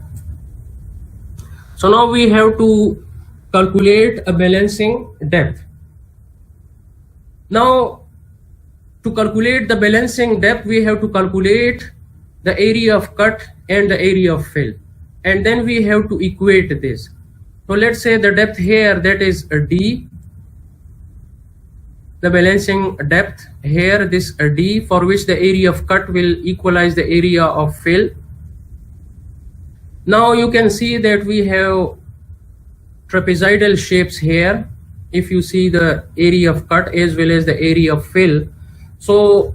So now we have to calculate a balancing depth. Now to calculate the balancing depth, we have to calculate the area of cut and the area of fill, and then we have to equate this. So let's say the depth here, that is D, the balancing depth here, this D, for which the area of cut will equalize the area of fill. Now you can see that we have trapezoidal shapes here. If you see the area of cut as well as the area of fill, so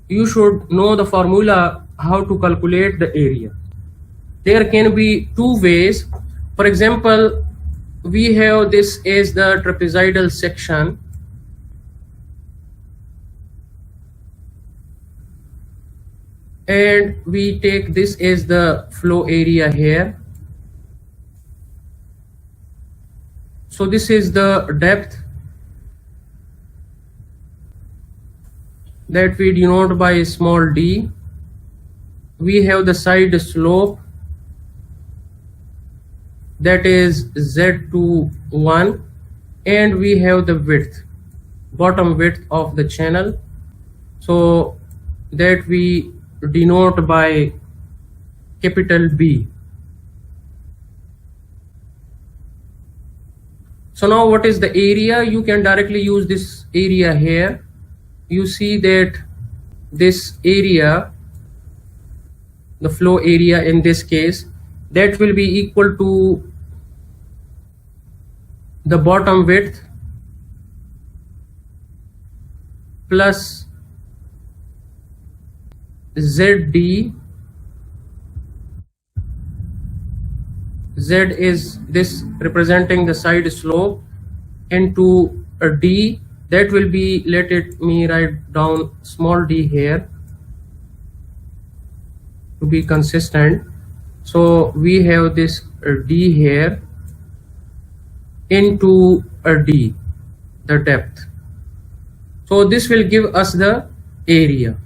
you should know the formula how to calculate the area. There can be two ways. For example, we have this as the trapezoidal section, and we take this as the flow area here. So this is the depth that we denote by small d. We have the side slope, that is z to 1, and we have the width, bottom width of the channel, so that we denote by capital B. So now what is the area? You can directly use this area here. You see that this area, the flow area in this case, that will be equal to the bottom width plus ZD. Z is this representing the side slope into a D, that will be, let me write down small d here to be consistent. So we have this D here into a D, the depth. So this will give us the area.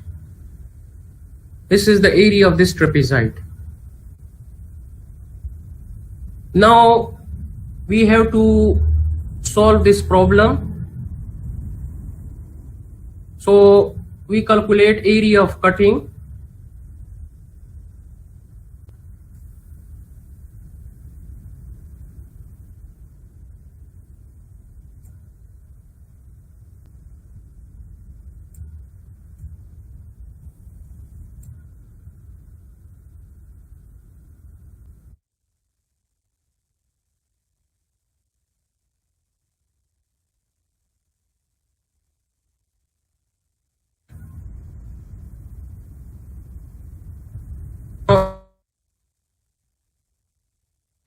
This is the area of this trapezoid. Now we have to solve this problem. So we calculate area of cutting.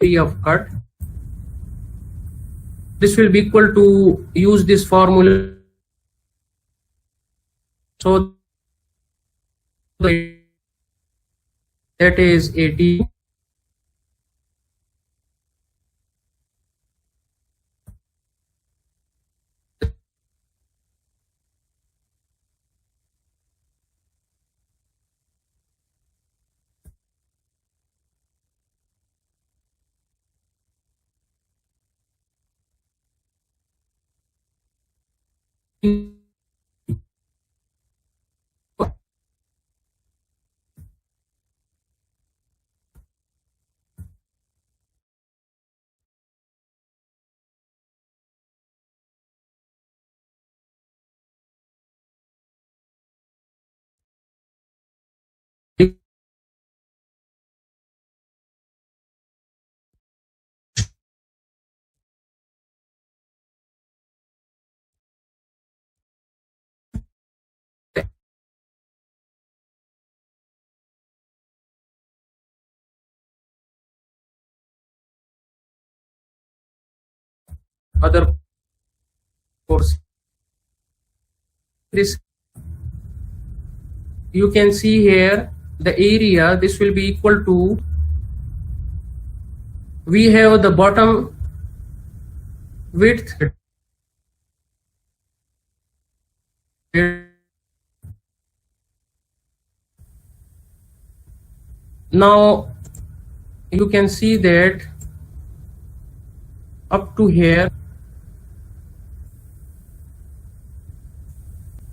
Area of cut. This will be equal to, use this formula. So that is 80 other course. This, you can see here the area, this will be equal to, we have the bottom width, now you can see that up to here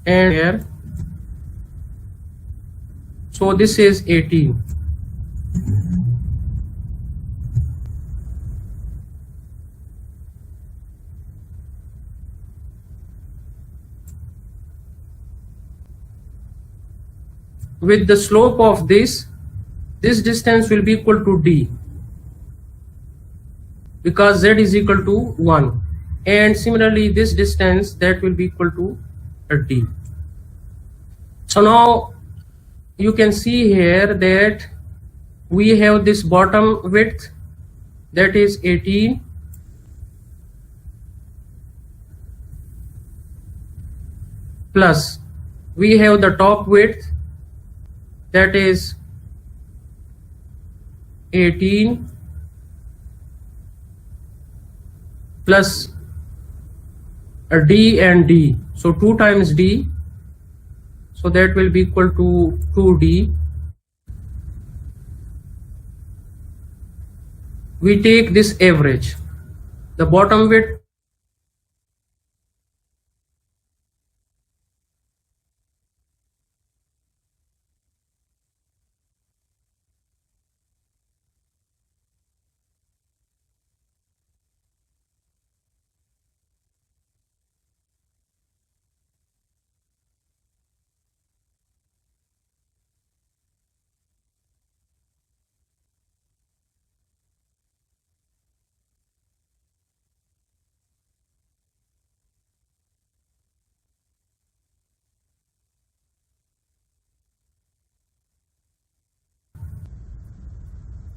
and here, so this is 18. With the slope of this distance will be equal to d, because z is equal to 1, and similarly this distance, that will be equal to d. So now you can see here that we have this bottom width, that is 18, plus we have the top width, that is 18, plus a d and d, so 2 times d, so that will be equal to 2d. We take this average, the bottom width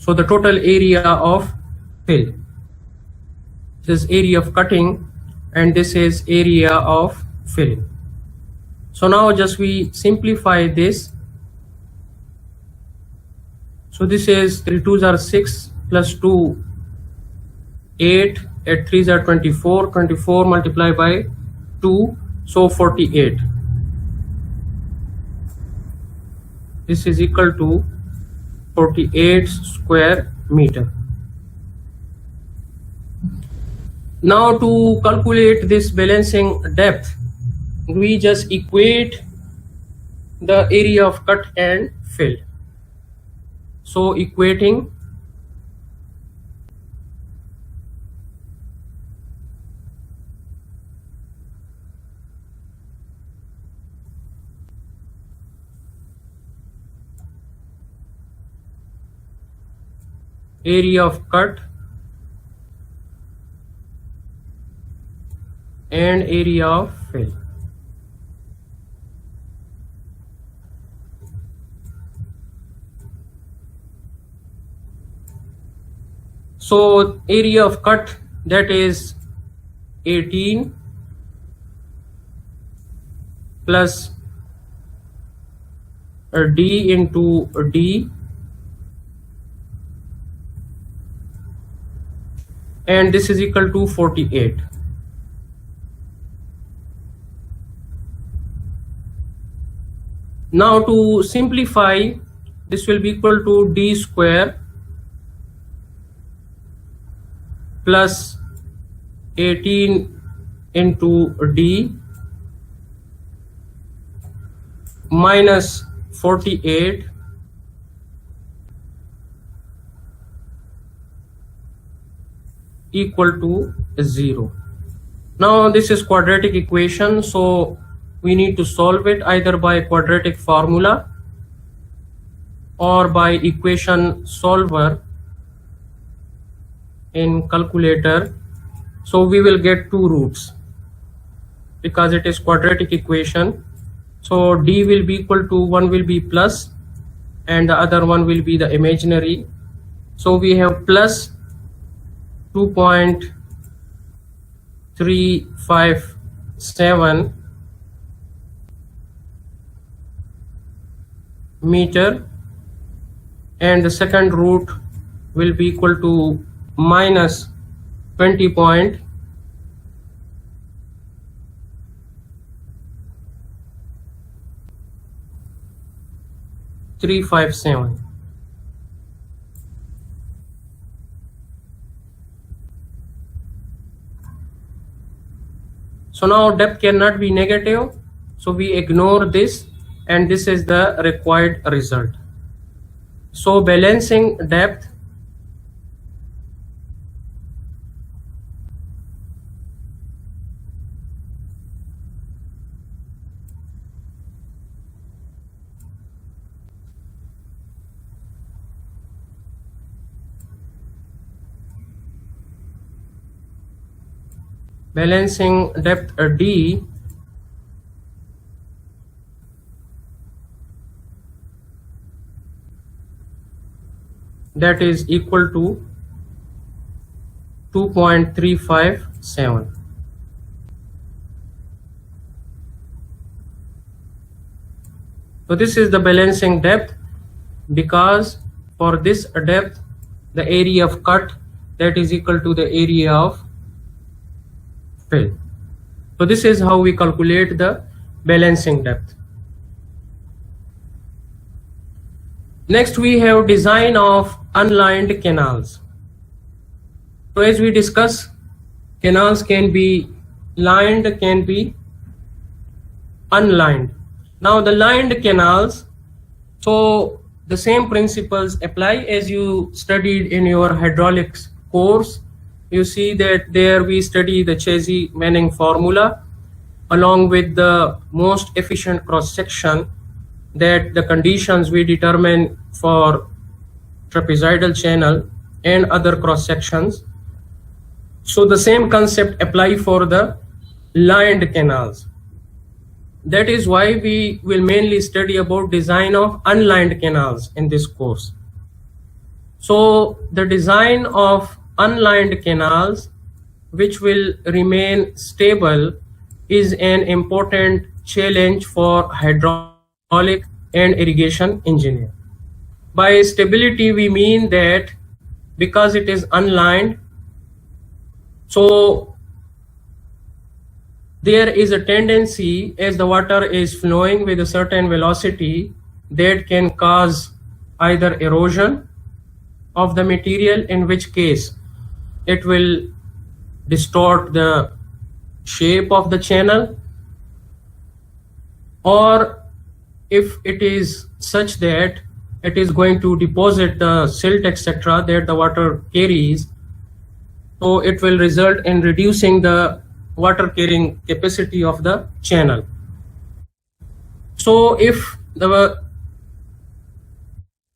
so the total area of fill. This is area of cutting and this is area of filling. So now just we simplify this. So this is 3 2s are 6 plus 2 8, 8 3s are 24, 24 multiplied by 2, so 48. This is equal to 48 square meter. Now to calculate this balancing depth, we just equate the area of cut and fill. So equating area of cut and area of fill. So area of cut, that is 18 plus D into D, and this is equal to 48. Now to simplify, this will be equal to D square plus 18 into D minus 48 equal to 0. Now this is quadratic equation, so we need to solve it either by quadratic formula or by equation solver in calculator. So we will get two roots because it is quadratic equation. So D will be equal to, one will be plus and the other one will be the imaginary. So we have plus 2.357 meter, and the second root will be equal to minus 20.357. So now depth cannot be negative, so we ignore this, and this is the required result. So balancing depth D that is equal to 2.357. So this is the balancing depth, because for this depth the area of cut, that is equal to the area of fill. So this is how we calculate the balancing depth. Next we have design of unlined canals. So as we discuss, canals can be lined, can be unlined. Now the lined canals, so the same principles apply as you studied in your hydraulics course. You see that there we study the Chazy-Manning formula along with the most efficient cross section, that the conditions we determine for trapezoidal channel and other cross sections. So the same concept apply for the lined canals. That is why we will mainly study about design of unlined canals in this course. So the design of unlined canals which will remain stable is an important challenge for hydraulic and irrigation engineer. By stability we mean that because it is unlined, so there is a tendency, as the water is flowing with a certain velocity, that can cause either erosion of the material, in which case it will distort the shape of the channel, or if it is such that it is going to deposit the silt, etc., that the water carries, so it will result in reducing the water carrying capacity of the channel. So if the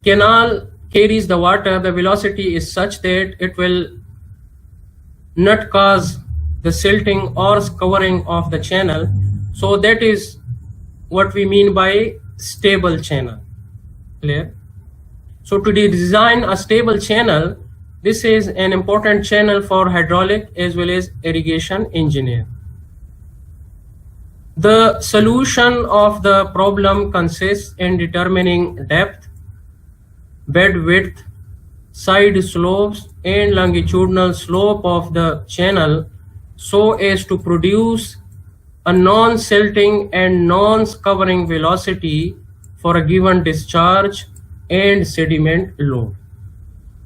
canal carries the water, the velocity is such that it will not cause the silting or covering of the channel. So that is what we mean by stable channel. Clear? So to design a stable channel, this is an important channel for hydraulic as well as irrigation engineer. The solution of the problem consists in determining depth, bed width, side slopes, and longitudinal slope of the channel so as to produce a non-silting and non-covering velocity for a given discharge and sediment load.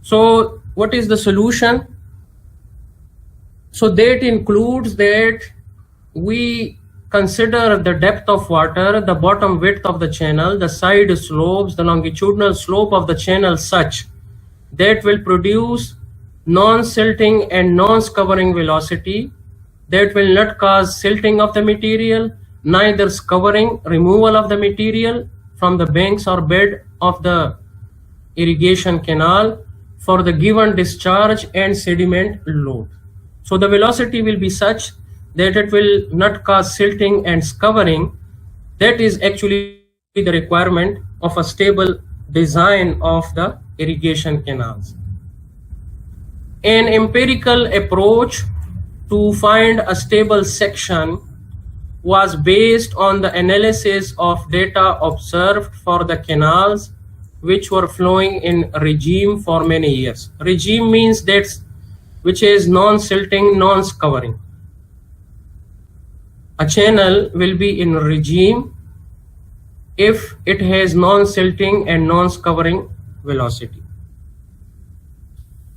So what is the solution? So that includes that we consider the depth of water, the bottom width of the channel, the side slopes, the longitudinal slope of the channel such that will produce non-silting and non-covering velocity that will not cause silting of the material, neither covering, removal of the material from the banks or bed of the irrigation canal for the given discharge and sediment load. So the velocity will be such that it will not cause silting and covering. That is actually the requirement of a stable design of the irrigation canals. An empirical approach to find a stable section was based on the analysis of data observed for the canals which were flowing in regime for many years. Regime means that which is non-silting, non-covering. A channel will be in regime if it has non-silting and non-covering velocity.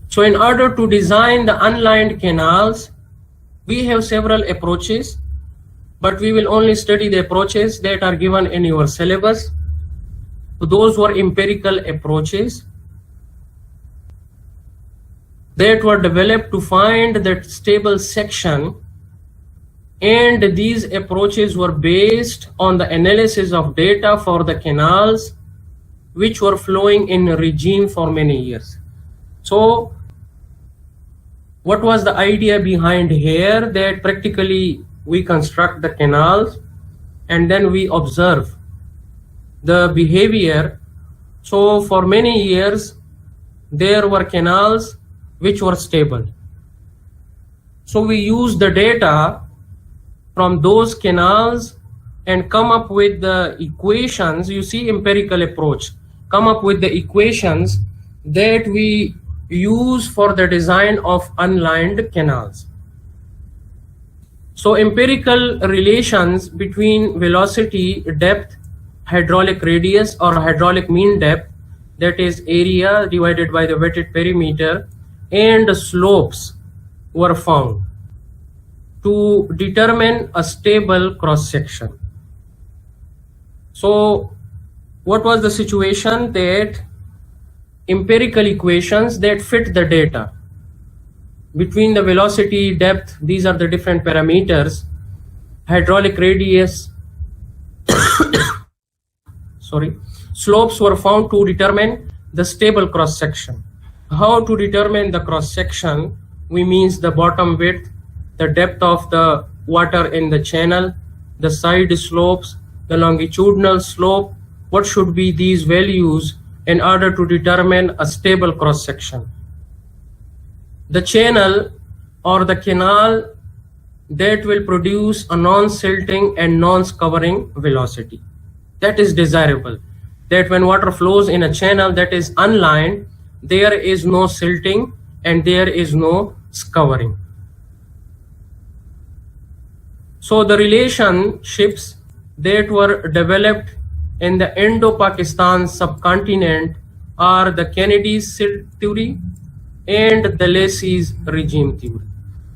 So in order to design the unlined canals, we have several approaches, but we will only study the approaches that are given in your syllabus. So those were empirical approaches that were developed to find that stable section, and these approaches were based on the analysis of data for the canals which were flowing in regime for many years. So what was the idea behind here? That practically we construct the canals and then we observe the behavior. So for many years there were canals which were stable. So we use the data from those canals and come up with the equations. You see, empirical approach, come up with the equations that we use for the design of unlined canals. So empirical relations between velocity, depth, hydraulic radius or hydraulic mean depth, that is area divided by the wetted perimeter, and slopes were found to determine a stable cross section. So what was the situation? That empirical equations that fit the data between the velocity, depth, these are the different parameters, hydraulic radius, slopes were found to determine the stable cross section. How to determine the cross section? We means the bottom width, the depth of the water in the channel, the side slopes, the longitudinal slope. What should be these values in order to determine a stable cross section? The channel or the canal that will produce a non-silting and non-covering velocity. That is desirable. That when water flows in a channel that is unlined, there is no silting and there is no covering. So the relationships that were developed in the Indo-Pakistan subcontinent are the Kennedy's silt theory and the Lacey's regime theory.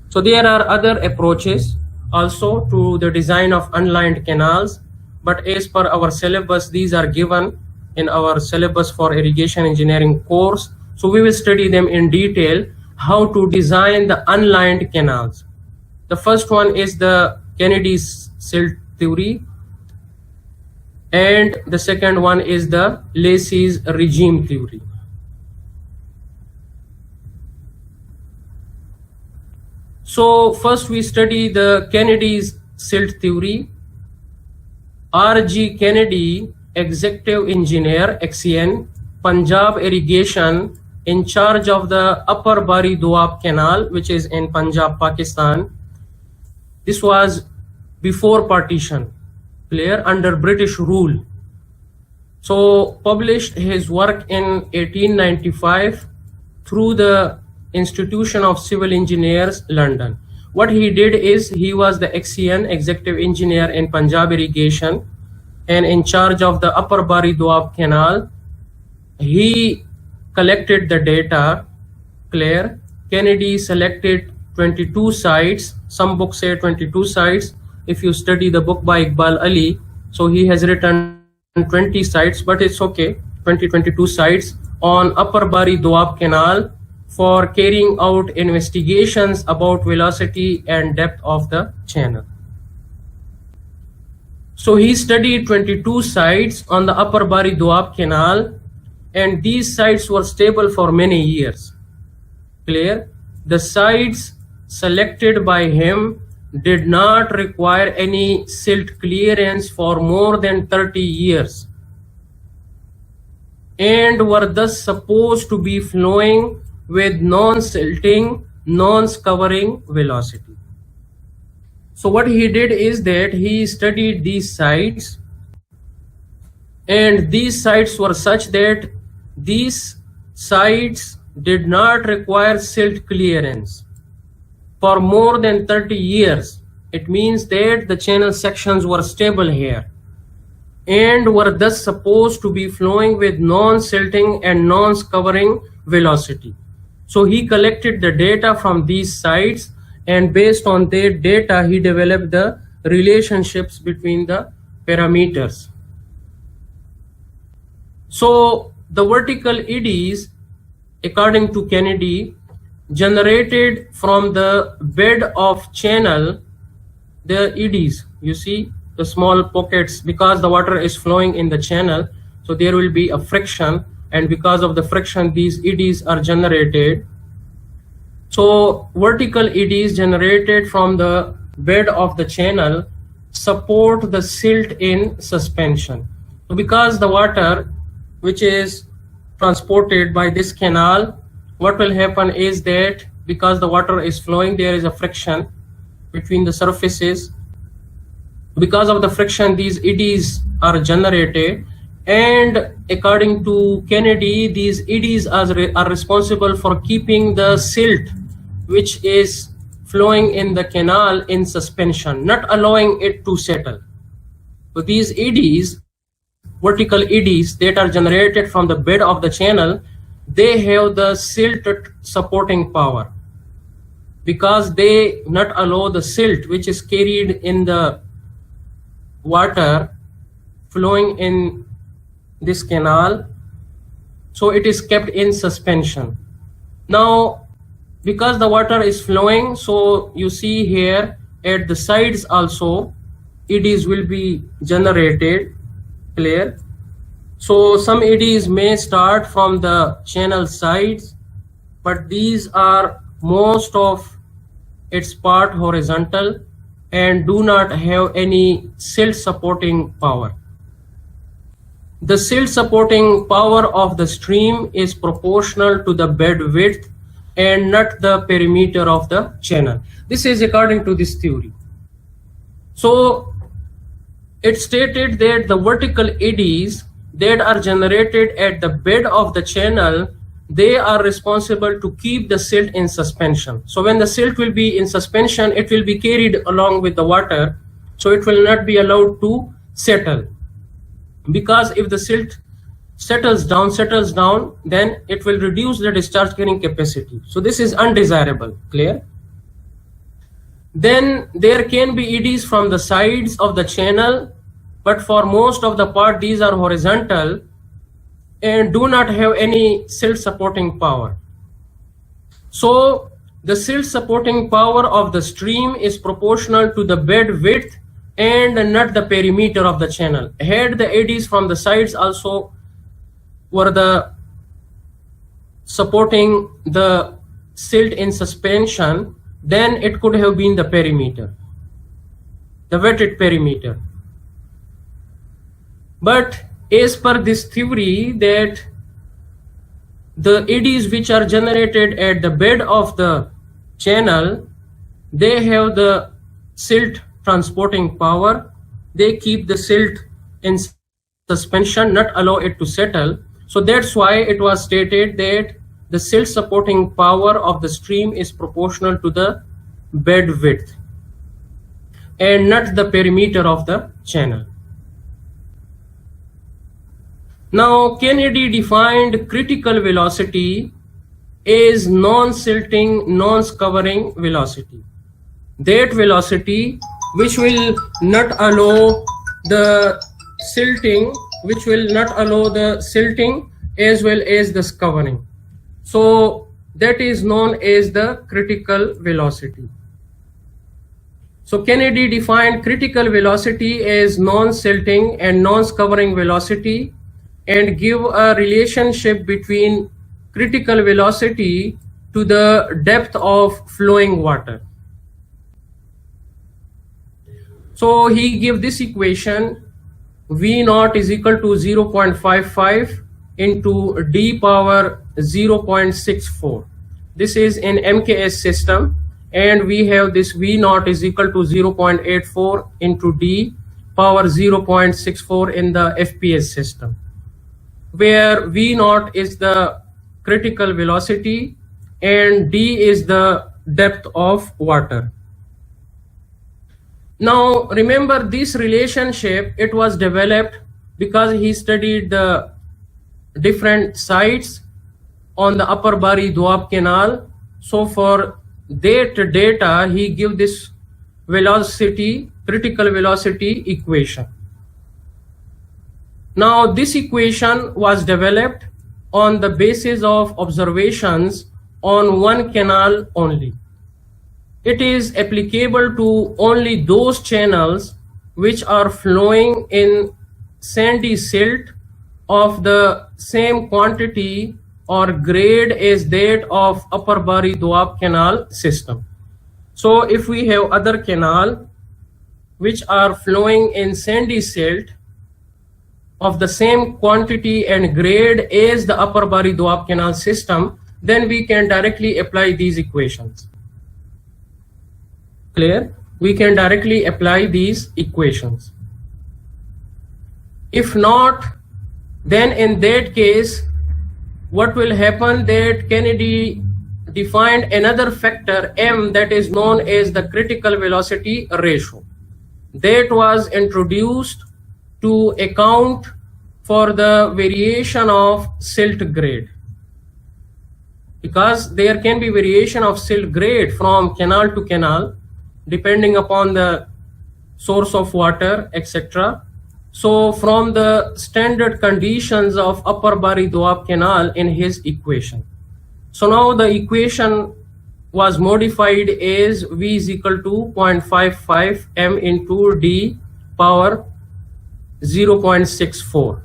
So there are other approaches also to the design of unlined canals, but as per our syllabus, these are given in our syllabus for irrigation engineering course. So we will study them in detail, how to design the unlined canals. The first one is the Kennedy's silt theory, and the second one is the Lacey's regime theory. So first we study the Kennedy's silt theory. R.G. Kennedy, executive engineer, XEN, Punjab Irrigation, in charge of the Upper Bari Doab Canal, which is in Punjab, Pakistan. This was before partition, clear, under British rule. So published his work in 1895 through the Institution of Civil Engineers, London. What he did is he was the XEN, executive engineer in Punjab Irrigation, and in charge of the Upper Bari Doab Canal. He collected the data, clear. Kennedy selected 22 sites. Some books say 22 sites. If you study the book by Iqbal Ali, so he has written 20 sites, but it's okay, 22 sites on Upper Bari Doab Canal for carrying out investigations about velocity and depth of the channel. So he studied 22 sites on the Upper Bari Doab Canal, and these sites were stable for many years. Clear? The sites selected by him did not require any silt clearance for more than 30 years and were thus supposed to be flowing with non-silting, non-covering velocity. So what he did is that he studied these sites, and these sites were such that these sites did not require silt clearance for more than 30 years. It means that the channel sections were stable here and were thus supposed to be flowing with non-silting and non-covering velocity. So he collected the data from these sites, and based on that data, he developed the relationships between the parameters. So the vertical eddies, according to Kennedy, generated from the bed of channel, the eddies, you see the small pockets, because the water is flowing in the channel, so there will be a friction, and because of the friction these eddies are generated. So vertical eddies generated from the bed of the channel support the silt in suspension. So because the water which is transported by this canal, what will happen is that because the water is flowing, there is a friction between the surfaces. Because of the friction, these eddies are generated, and according to Kennedy, these eddies are responsible for keeping the silt which is flowing in the canal in suspension, not allowing it to settle. So these eddies, vertical eddies that are generated from the bed of the channel, they have the silt supporting power because they not allow the silt which is carried in the water flowing in this canal, so it is kept in suspension. Now because the water is flowing, so you see here at the sides also eddies will be generated, clear. So some eddies may start from the channel sides, but these are most of its part horizontal and do not have any silt supporting power. The silt supporting power of the stream is proportional to the bed width and not the perimeter of the channel. This is according to this theory. So it stated that the vertical eddies that are generated at the bed of the channel, they are responsible to keep the silt in suspension. So when the silt will be in suspension, it will be carried along with the water, so it will not be allowed to settle. Because if the silt settles down, then it will reduce the discharge carrying capacity. So this is undesirable, clear? Then there can be eddies from the sides of the channel, but for most of the part these are horizontal and do not have any silt supporting power. So the silt supporting power of the stream is proportional to the bed width and not the perimeter of the channel. Had the eddies from the sides also were the supporting the silt in suspension, then it could have been the perimeter, the wetted perimeter. But as per this theory that the eddies which are generated at the bed of the channel, they have the silt transporting power. They keep the silt in suspension, not allow it to settle. So that's why it was stated that the silt supporting power of the stream is proportional to the bed width and not the perimeter of the channel. Now Kennedy defined critical velocity as non-silting, non-covering velocity. That velocity which will not allow the silting, as well as the covering. So that is known as the critical velocity. So Kennedy defined critical velocity as non-silting and non-covering velocity and give a relationship between critical velocity to the depth of flowing water. So he gave this equation: V naught is equal to 0.55 into d power 0.64. This is in MKS system, and we have this V naught is equal to 0.84 into d power 0.64 in the FPS system, where V naught is the critical velocity and d is the depth of water. Now remember, this relationship, it was developed because he studied the different sites on the upper Bari Doab canal. So for that data he give this velocity, critical velocity equation. Now this equation was developed on the basis of observations on one canal only. It is applicable to only those channels which are flowing in sandy silt of the same quantity or grade as that of upper Bari Doab canal system. So if we have other canal which are flowing in sandy silt of the same quantity and grade as the upper Bari Doab canal system, then we can directly apply these equations. Clear? We can directly apply these equations. If not, then in that case, what will happen, that Kennedy defined another factor m, that is known as the critical velocity ratio, that was introduced to account for the variation of silt grade, because there can be variation of silt grade from canal to canal depending upon the source of water, etc. So from the standard conditions of upper Bari Doab canal in his equation. So now the equation was modified as V is equal to 0.55 m into d power 0.64.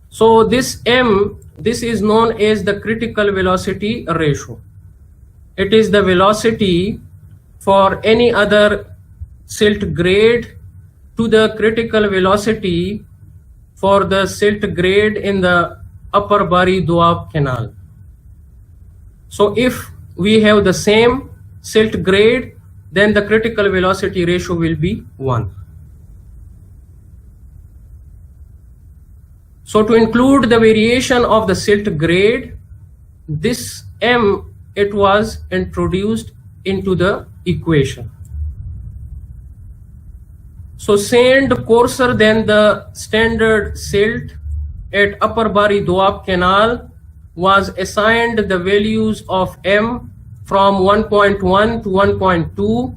So this m, this is known as the critical velocity ratio. It is the velocity for any other silt grade to the critical velocity for the silt grade in the upper Bari Doab canal. So if we have the same silt grade, then the critical velocity ratio will be 1. So to include the variation of the silt grade, this m, it was introduced into the equation. So sand coarser than the standard silt at upper Bari Doab canal was assigned the values of m from 1.1 to 1.2,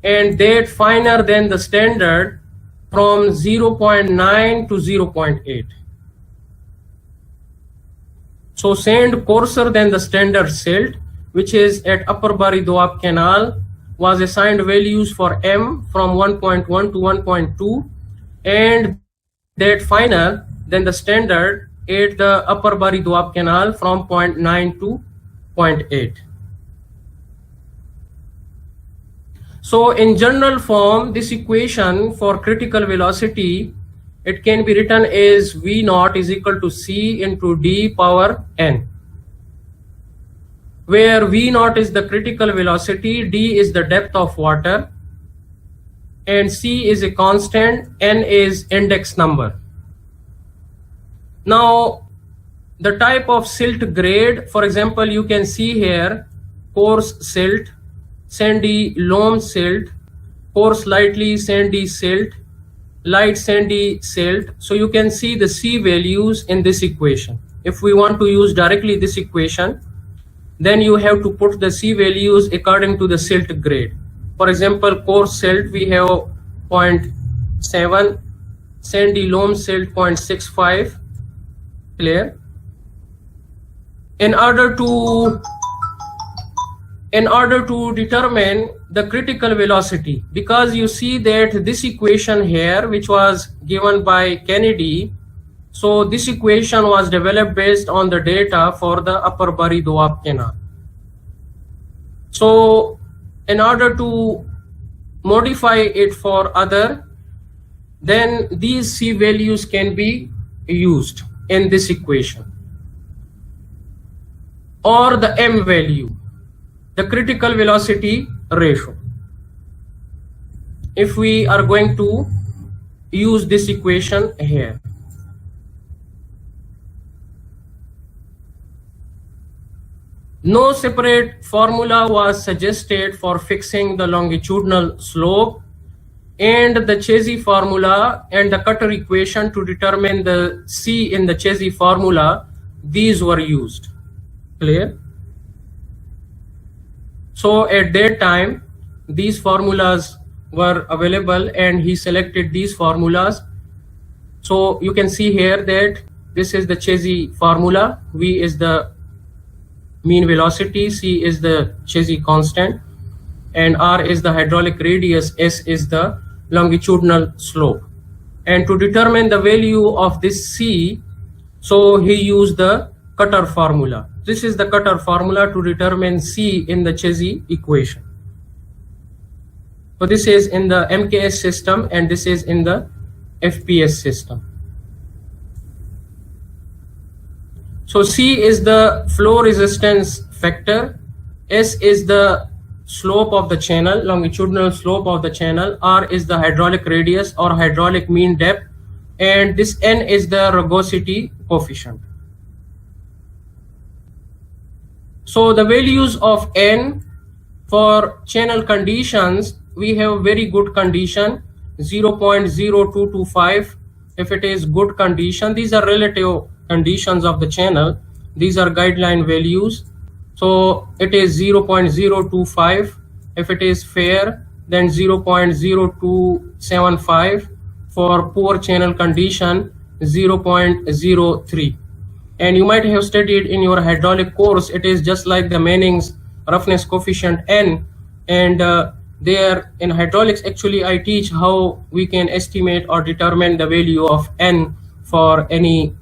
and that finer than the standard from 0.9 to 0.8. So sand coarser than the standard silt, which is at Upper Bari Doab Canal, was assigned values for M from 1.1 to 1.2, and that finer than the standard at the Upper Bari Doab Canal from 0.9 to 0.8. So in general form, this equation for critical velocity, it can be written as V naught is equal to C into D power N, where V naught is the critical velocity, D is the depth of water, and C is a constant, N is index number. Now, the type of silt grade, for example, you can see here coarse silt, sandy loam silt, coarse lightly sandy silt, light sandy silt. So you can see the C values in this equation. If we want to use directly this equation, then you have to put the C values according to the silt grade. For example, coarse silt we have 0.7, sandy loam silt 0.65. Clear? In order to determine the critical velocity, because you see that this equation here, which was given by Kennedy, so this equation was developed based on the data for the Upper Bari Doab Canal. So in order to modify it for other, then these C values can be used in this equation, or the M value, the critical velocity ratio. If we are going to use this equation here, no separate formula was suggested for fixing the longitudinal slope, and the Chesi formula and the Cutter equation to determine the C in the Chesi formula, these were used. Clear? So at that time, these formulas were available and he selected these formulas. So you can see here that this is the Chesi formula. V is the mean velocity, C is the Chesi constant, and R is the hydraulic radius, S is the longitudinal slope. And to determine the value of this C, so he used the Cutter formula. This is the Cutter formula to determine C in the Chesi equation. So this is in the MKS system and this is in the FPS system. So C is the flow resistance factor, S is the slope of the channel, longitudinal slope of the channel, R is the hydraulic radius or hydraulic mean depth, and this N is the rugosity coefficient. So the values of N for channel conditions, we have very good condition, 0.0225 if it is good condition. These are relative conditions of the channel. These are guideline values. So it is 0.025. If it is fair, then 0.0275. For poor channel condition, 0.03. And you might have studied in your hydraulic course, it is just like the Manning's roughness coefficient N. And there in hydraulics, actually I teach how we can estimate or determine the value of N for any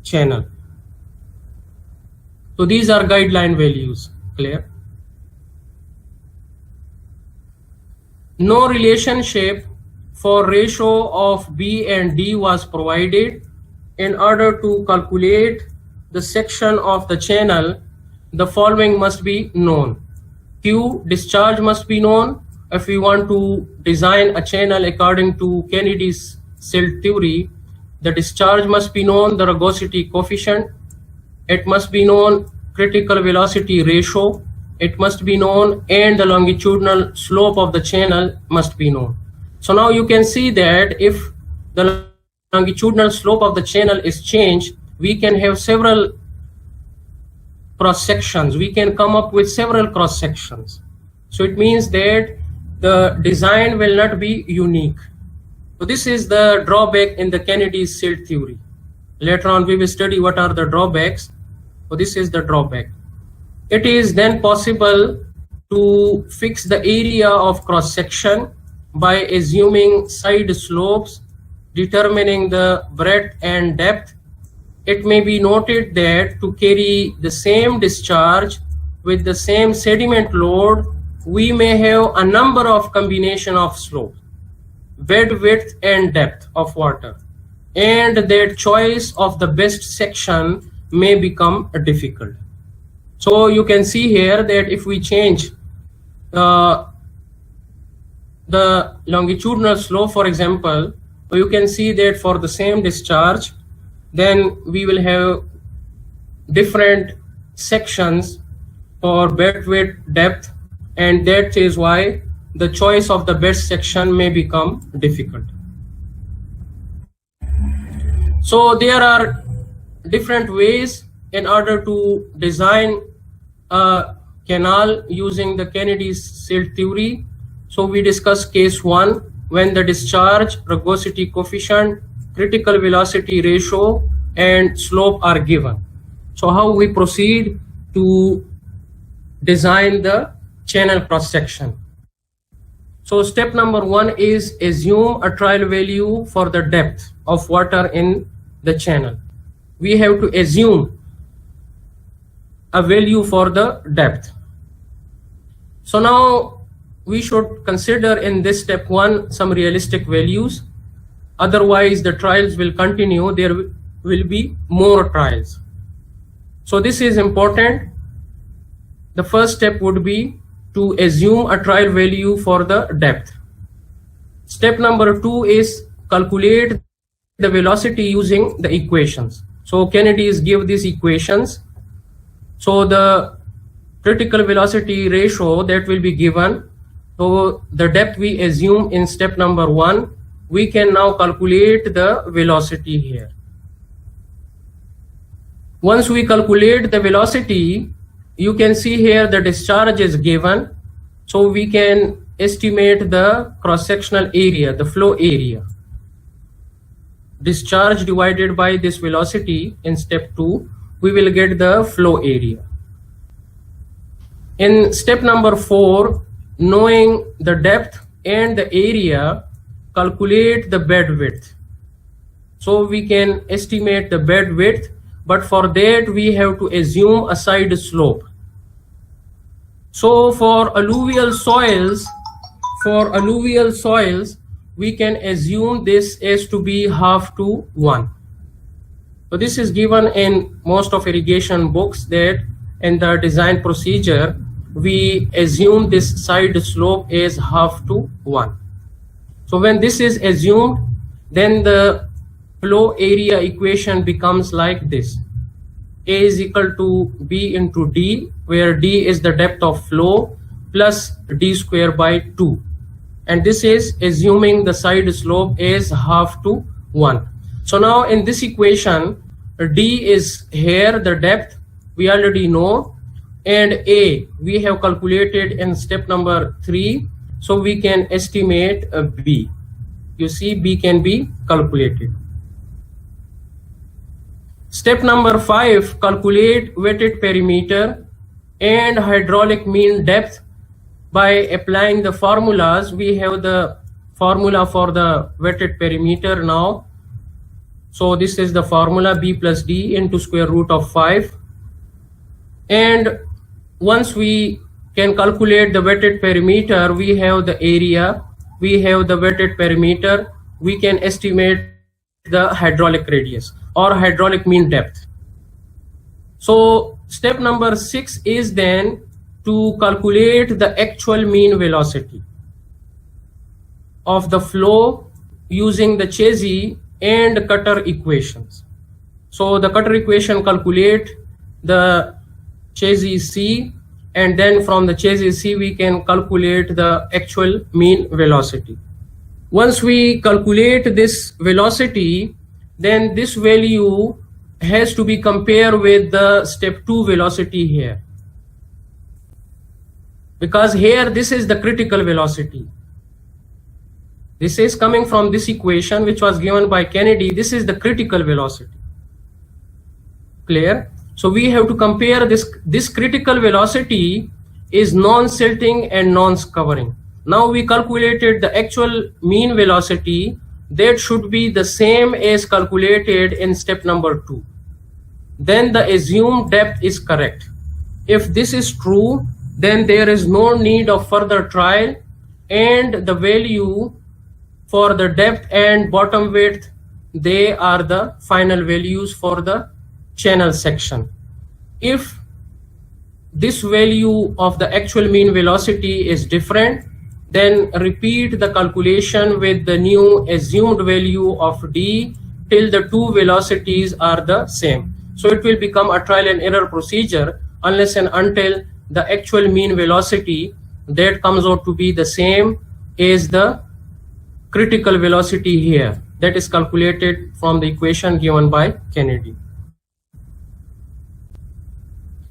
channel. So these are guideline values. Clear? No relationship for ratio of B and D was provided. In order to calculate the section of the channel, the following must be known. Q, discharge must be known. If we want to design a channel according to Kennedy's silt theory, the discharge must be known, the rugosity coefficient, it must be known critical velocity ratio, it must be known, and the longitudinal slope of the channel must be known. So now you can see that if the longitudinal slope of the channel is changed, we can have several cross sections. We can come up with several cross sections. So it means that the design will not be unique. So this is the drawback in the Kennedy's silt theory. Later on we will study what are the drawbacks. So this is the drawback. It is then possible to fix the area of cross section by assuming side slopes, determining the breadth and depth. It may be noted that to carry the same discharge with the same sediment load, we may have a number of combination of slopes, bed width and depth of water, and that choice of the best section may become difficult. So you can see here that if we change the longitudinal slope, for example, you can see that for the same discharge, then we will have different sections for bed width, depth, and that is why the choice of the best section may become difficult. So there are different ways in order to design a canal using the Kennedy's silt theory. So we discuss case 1, when the discharge, rugosity coefficient, critical velocity ratio, and slope are given. So how we proceed to design the channel cross section. So step number 1 is assume a trial value for the depth of water in the channel. We have to assume a value for the depth. So now we should consider in this step 1 some realistic values. Otherwise the trials will continue. There will be more trials. So this is important. The first step would be to assume a trial value for the depth. Step number 2 is calculate the velocity using the equations. So Kennedy's give these equations. So the critical velocity ratio that will be given. So the depth we assume in step number 1, we can now calculate the velocity here. Once we calculate the velocity, you can see here the discharge is given. So we can estimate the cross-sectional area, the flow area. Discharge divided by this velocity in step 2, we will get the flow area. In step number 4, knowing the depth and the area, calculate the bed width. So we can estimate the bed width, but for that we have to assume a side slope. So for alluvial soils, we can assume this as to be half to 1. So this is given in most of irrigation books, that in the design procedure we assume this side slope as half to 1. So when this is assumed, then the flow area equation becomes like this: A is equal to B into D, where D is the depth of flow, plus D square by 2. And this is assuming the side slope is half to 1. So now in this equation, D is here, the depth we already know, and A we have calculated in step number 3. So we can estimate a B. You see, B can be calculated. Step number 5, calculate wetted perimeter and hydraulic mean depth by applying the formulas. We have the formula for the wetted perimeter now. So this is the formula: B plus D into square root of 5. And once we can calculate the wetted perimeter, we have the area, we have the wetted perimeter, we can estimate the hydraulic radius or hydraulic mean depth. So step number 6 is then to calculate the actual mean velocity of the flow using the Chasey and Cutter equations. So the Cutter equation calculate the Chasey C, and then from the Chasey C we can calculate the actual mean velocity. Once we calculate this velocity, then this value has to be compared with the step 2 velocity here, because here this is the critical velocity. This is coming from this equation which was given by Kennedy. This is the critical velocity. Clear? So we have to compare this critical velocity is non-silting and non-covering. Now we calculated the actual mean velocity. That should be the same as calculated in step number 2. Then the assumed depth is correct. If this is true, then there is no need of further trial, and the value for the depth and bottom width, they are the final values for the channel section. If this value of the actual mean velocity is different, then repeat the calculation with the new assumed value of d till the two velocities are the same. So it will become a trial and error procedure unless and until the actual mean velocity that comes out to be the same as the critical velocity here, that is calculated from the equation given by Kennedy.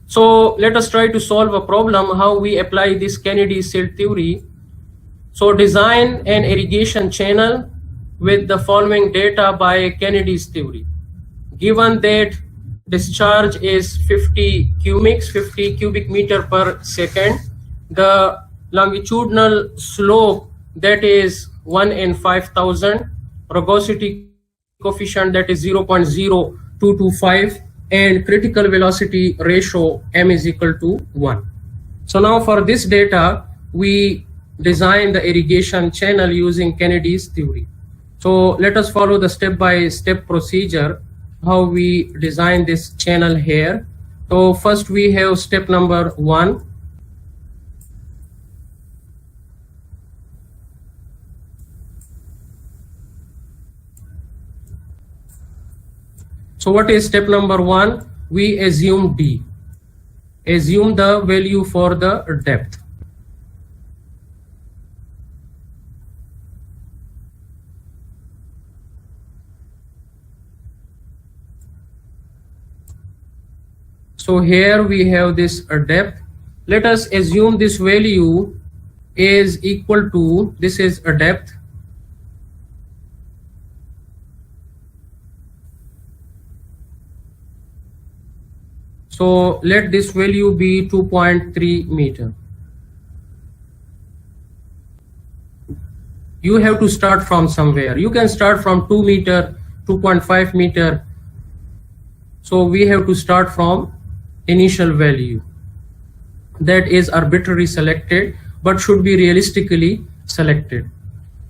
So let us try to solve a problem how we apply this Kennedy's silt theory. So design an irrigation channel with the following data by Kennedy's theory. Given that discharge is 50 cubic meter per second, the longitudinal slope that is 1 in 5,000, rugosity coefficient that is 0.0225, and critical velocity ratio m is equal to 1. So now for this data, we design the irrigation channel using Kennedy's theory. So let us follow the step-by-step procedure how we design this channel here. So first we have step number 1. So what is step number 1? We assume d. Assume the value for the depth. So here we have this depth. Let us assume this value is equal to, this is a depth, so let this value be 2.3 meter. You have to start from somewhere. You can start from 2 meter, 2.5 meter. So we have to start from initial value that is arbitrarily selected but should be realistically selected.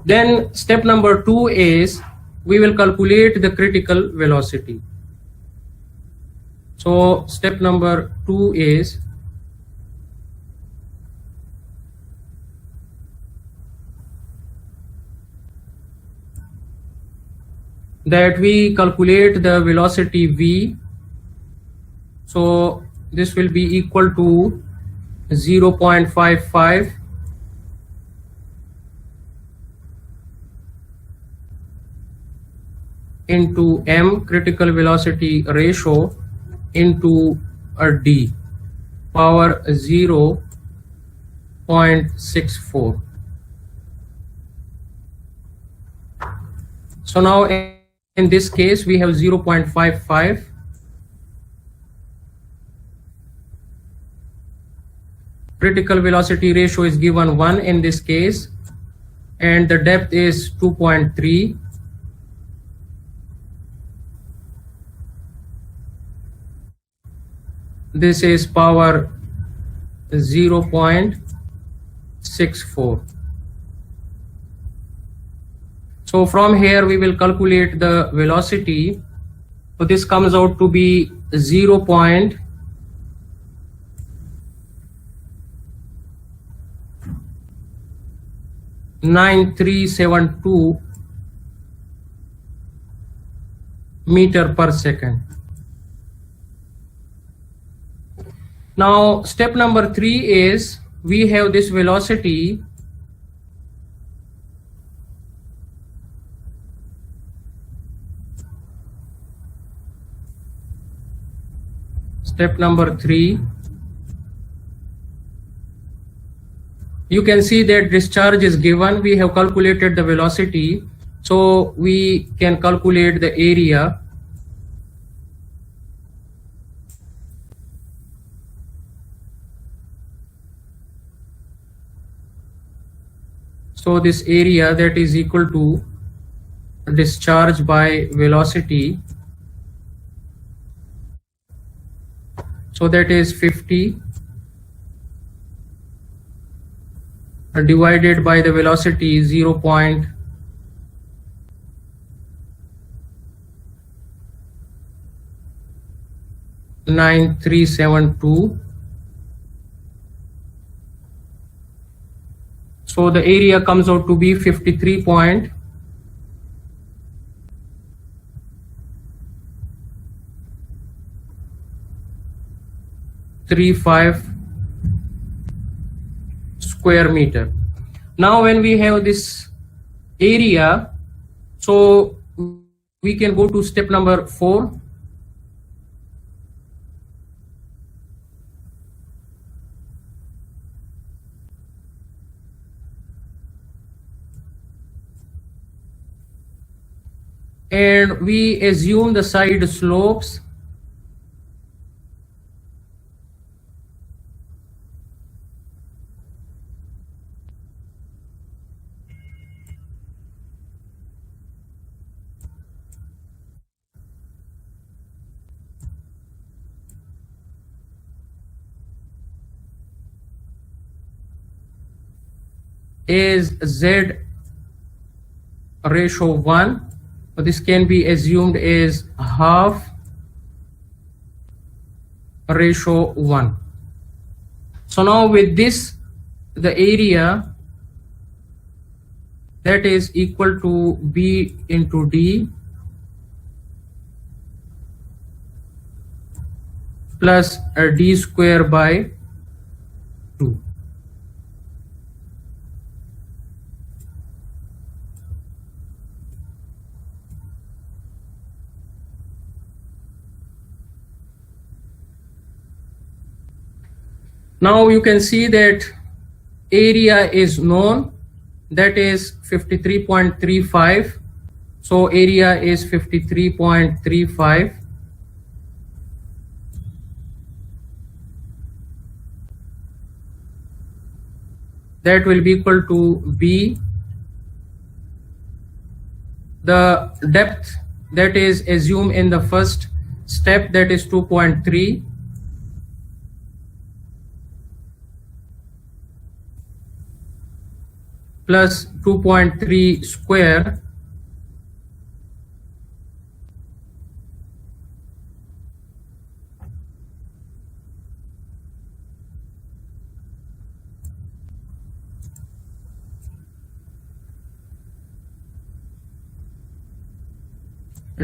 Then step number 2 is we will calculate the critical velocity. So step number 2 is that we calculate the velocity v. So this will be equal to 0.55 into m, critical velocity ratio, into a d, power 0.64. So now in this case we have 0.55. Critical velocity ratio is given 1 in this case, and the depth is 2.3. This is power 0.64. So from here we will calculate the velocity. So this comes out to be 0.9372 meter per second. Now step number 3 is we have this velocity Step number 3, you can see that discharge is given. We have calculated the velocity, so we can calculate the area. So this area, that is equal to discharge by velocity. So that is 50 divided by the velocity 0.9372. So the area comes out to be 53.35 square meter. Now when we have this area, so we can go to step number 4. And we assume the side slopes is Z ratio 1. This can be assumed as half ratio 1. So now with this, the area, that is equal to B into D plus D square by 2. Now you can see that area is known, that is 53.35. So area is 53.35. That will be equal to B. The depth that is assumed in the first step, that is 2.3. Plus 2.3 square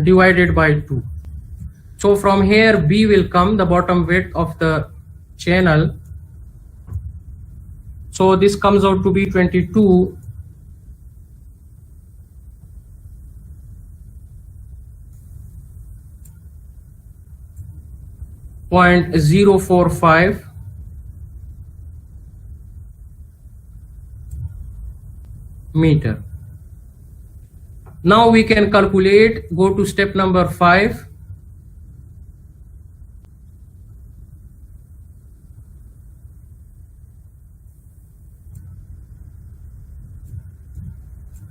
divided by 2. So from here B will come, the bottom width of the channel. So this comes out to be 22.045 meter. Now we can calculate, go to step number 5.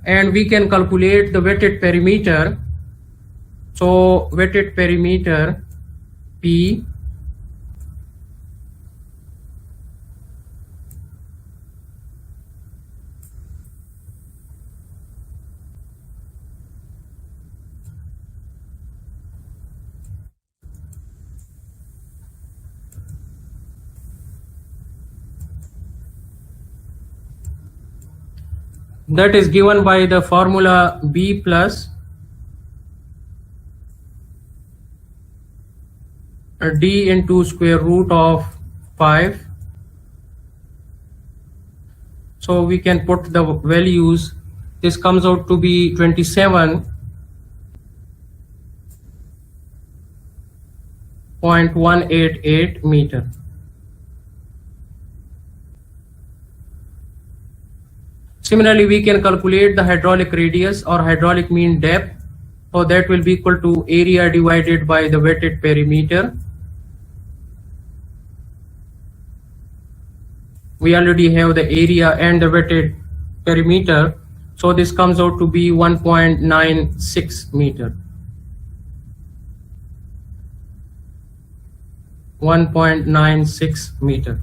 And we can calculate the wetted perimeter. So wetted perimeter P that is given by the formula B plus D into square root of 5. So we can put the values. This comes out to be 27 0.188 meter. Similarly, we can calculate the hydraulic radius or hydraulic mean depth. So that will be equal to area divided by the wetted perimeter. We already have the area and the wetted perimeter. So this comes out to be 1.96 meter. 1.96 meter.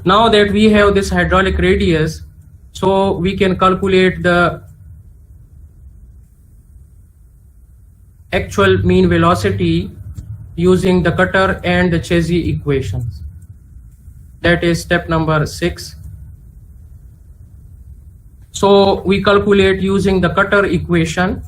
Now that we have this hydraulic radius, so we can calculate the actual mean velocity using the cutter and the chassis equations. That is step number 6. So we calculate using the cutter equation.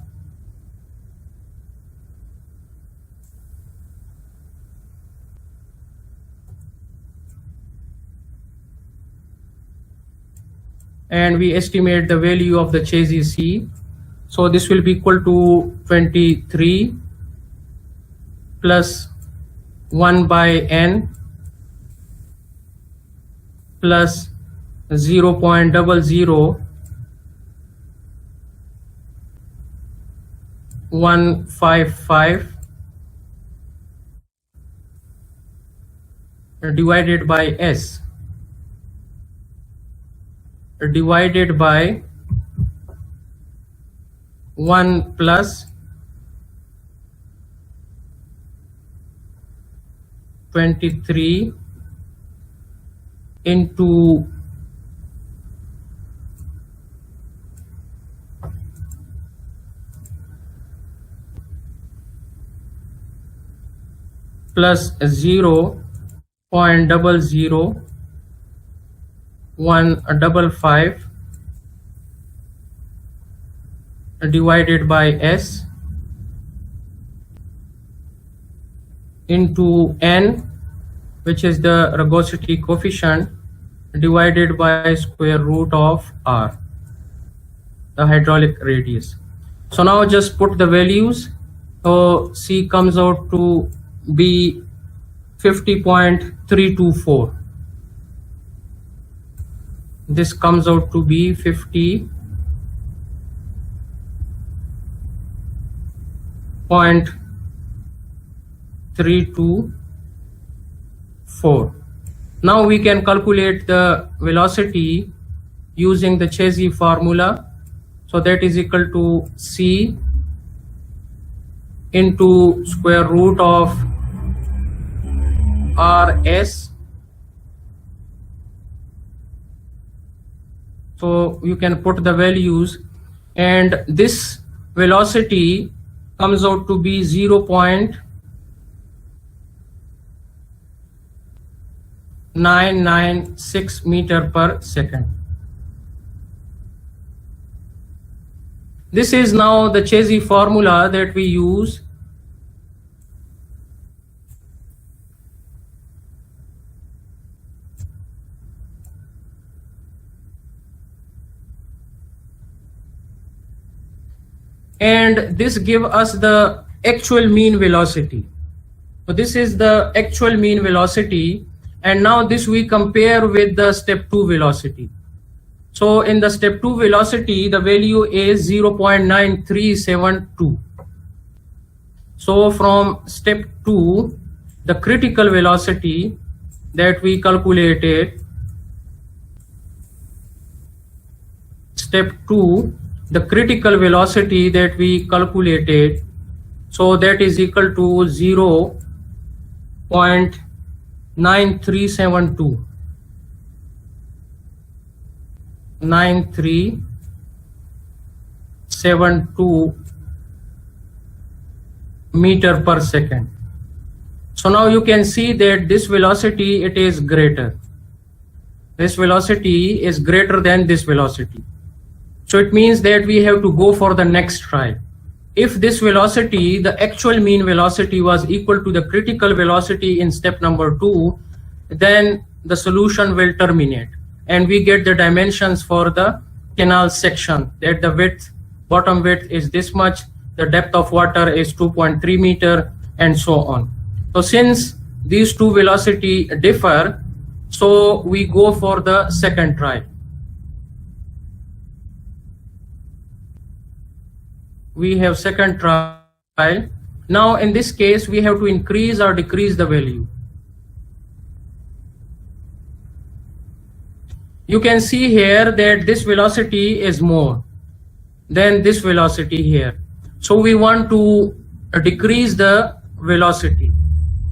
And we estimate the value of the chassis C. So this will be equal to 23 plus 1 by n plus 0.00155 divided by S divided by 1 plus 23 into plus 0.00155 divided by S into n, which is the rugosity coefficient, divided by square root of r, the hydraulic radius. So now just put the values. So C comes out to be 50.324. This comes out to be 50.324. Now we can calculate the velocity using the chassis formula. So that is equal to C into square root of RS. So you can put the values, and this velocity comes out to be 0.996 meter per second. This is now the chassis formula that we use. And this gives us the actual mean velocity. So this is the actual mean velocity, and now this we compare with the step 2 velocity. So in the step 2 velocity, the value is 0.9372. So from step 2, the critical velocity that we calculated, step 2, the critical velocity that we calculated, so that is equal to 0.9372. 9372 meter per second. So now you can see that this velocity, it is greater. This velocity is greater than this velocity. So it means that we have to go for the next try. If this velocity, the actual mean velocity, was equal to the critical velocity in step number 2, then the solution will terminate, and we get the dimensions for the canal section, that the width, bottom width is this much, the depth of water is 2.3 meter, and so on. So since these two velocity differ, so we go for the second trial. We have second trial. Now in this case we have to increase or decrease the value. You can see here that this velocity is more than this velocity here. So we want to decrease the velocity.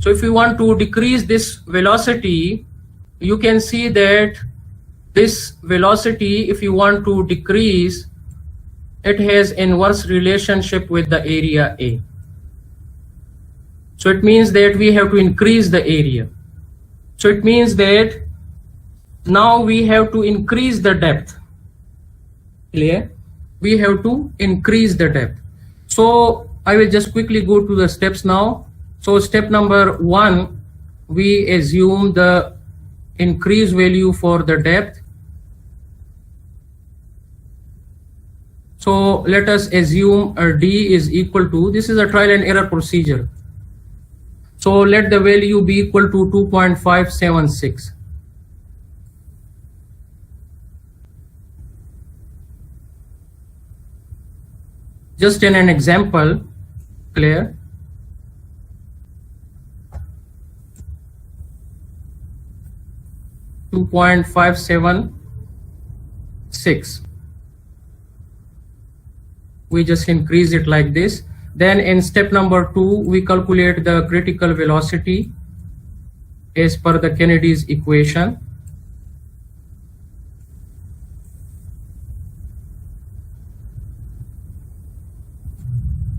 So if you want to decrease this velocity, you can see that this velocity, if you want to decrease, it has inverse relationship with the area A. So it means that we have to increase the area. So it means that now we have to increase the depth. Clear? We have to increase the depth. So I will just quickly go to the steps now. So step number 1, we assume the increased value for the depth. So let us assume D is equal to, this is a trial and error procedure. So let the value be equal to 2.576. Just in an example, clear? $2.576. We just increase it like this. Then in step number 2, we calculate the critical velocity as per the Kennedy's equation.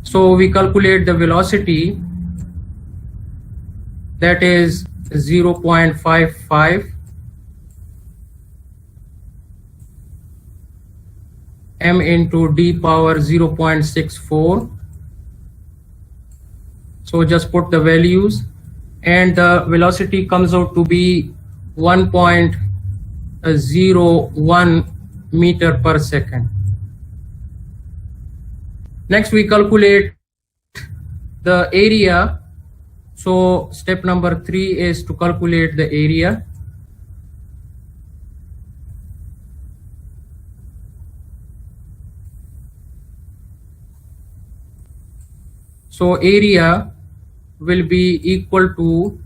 So we calculate the velocity, that is 0.55 m into d power 0.64. So just put the values and the velocity comes out to be 1.01 meter per second. Next we calculate the area. So step number 3 is to calculate the area. So area will be equal to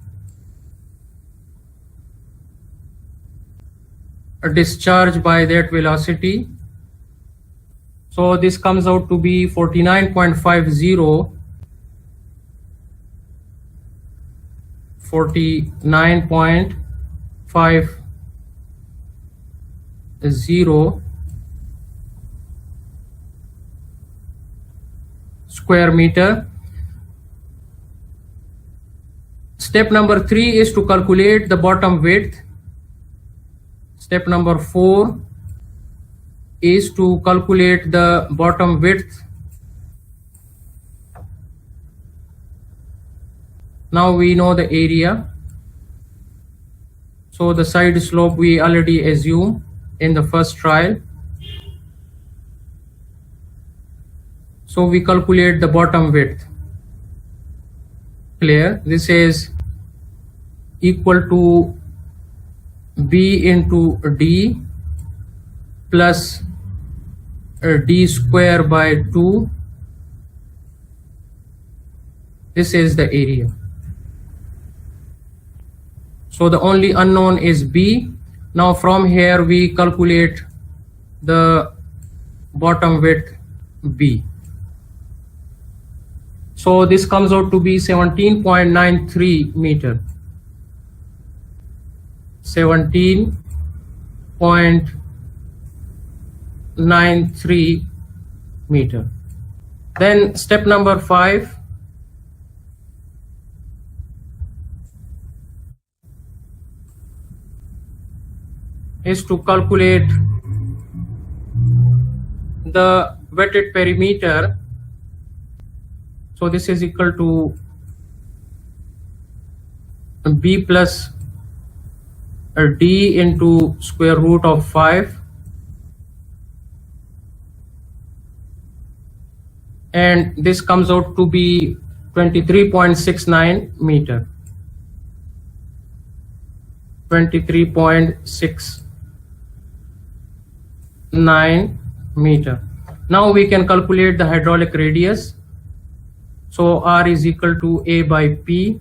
a discharge by that velocity. So this comes out to be 49.50 square meter. Step number 3 is to calculate the bottom width. Step number 4 is to calculate the bottom width. Now we know the area. So the side slope we already assume in the first trial. So we calculate the bottom width. Clear? This is equal to B into D plus D square by 2. This is the area. So the only unknown is B. Now from here we calculate the bottom width B. So this comes out to be 17.93 meter. 17.93 meter. Then step number 5. Is to calculate the wetted perimeter. So this is equal to B plus D into square root of 5, and this comes out to be 23.69 meter. 23.69 meter. Now we can calculate the hydraulic radius. So R is equal to A by P.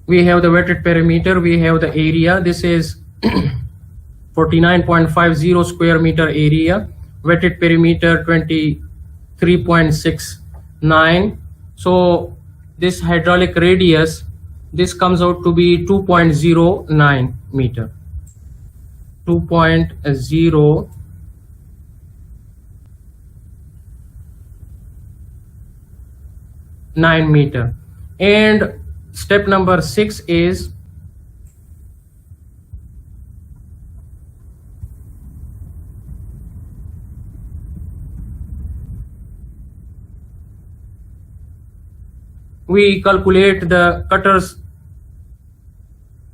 We have the wetted perimeter, we have the area. This is 49.50 square meter area. Wetted perimeter 23.69. So this hydraulic radius, this comes out to be 2.09 meter. 2.09 meter. And step number 6 is we calculate the cutter's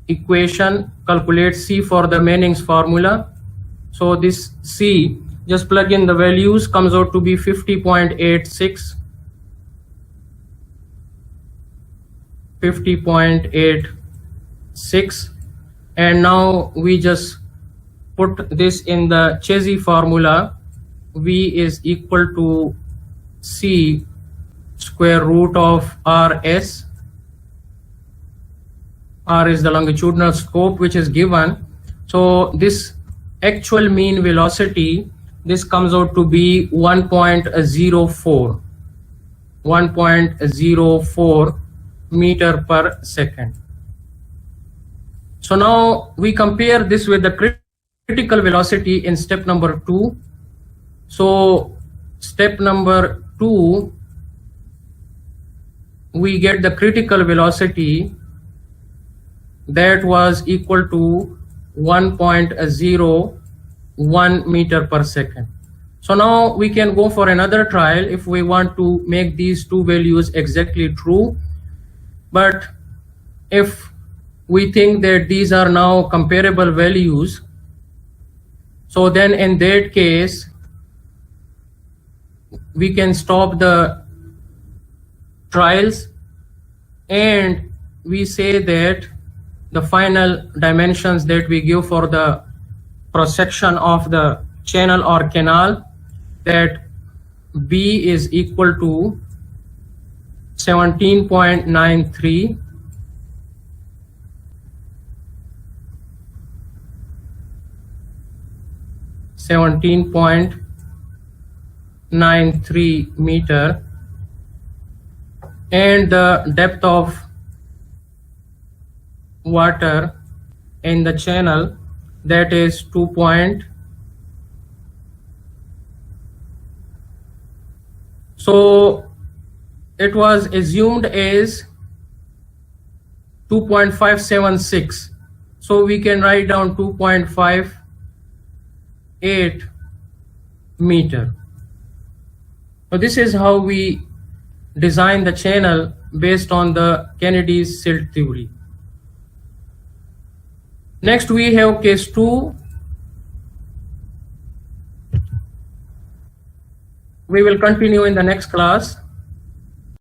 equation, calculate C for the Manning's formula. So this C, just plug in the values, comes out to be 50.86, 50.86, and now we just put this in the Chesi formula. V is equal to C square root of RS. R is the longitudinal scope which is given. So this actual mean velocity, this comes out to be 1.04 meter per second. So now we compare this with the critical velocity in step number 2. So step number 2, we get the critical velocity that was equal to 1.01 meter per second. So now we can go for another trial if we want to make these two values exactly true. But if we think that these are now comparable values, so then in that case we can stop the trials and we say that the final dimensions that we give for the cross section of the channel or canal, that B is equal to 17.93 meter, and the depth of water in the channel, that is 2. So it was assumed as 2.576. So we can write down 2.58 meter. So this is how we design the channel based on the Kennedy's silt theory. Next we have case 2. We will continue in the next class.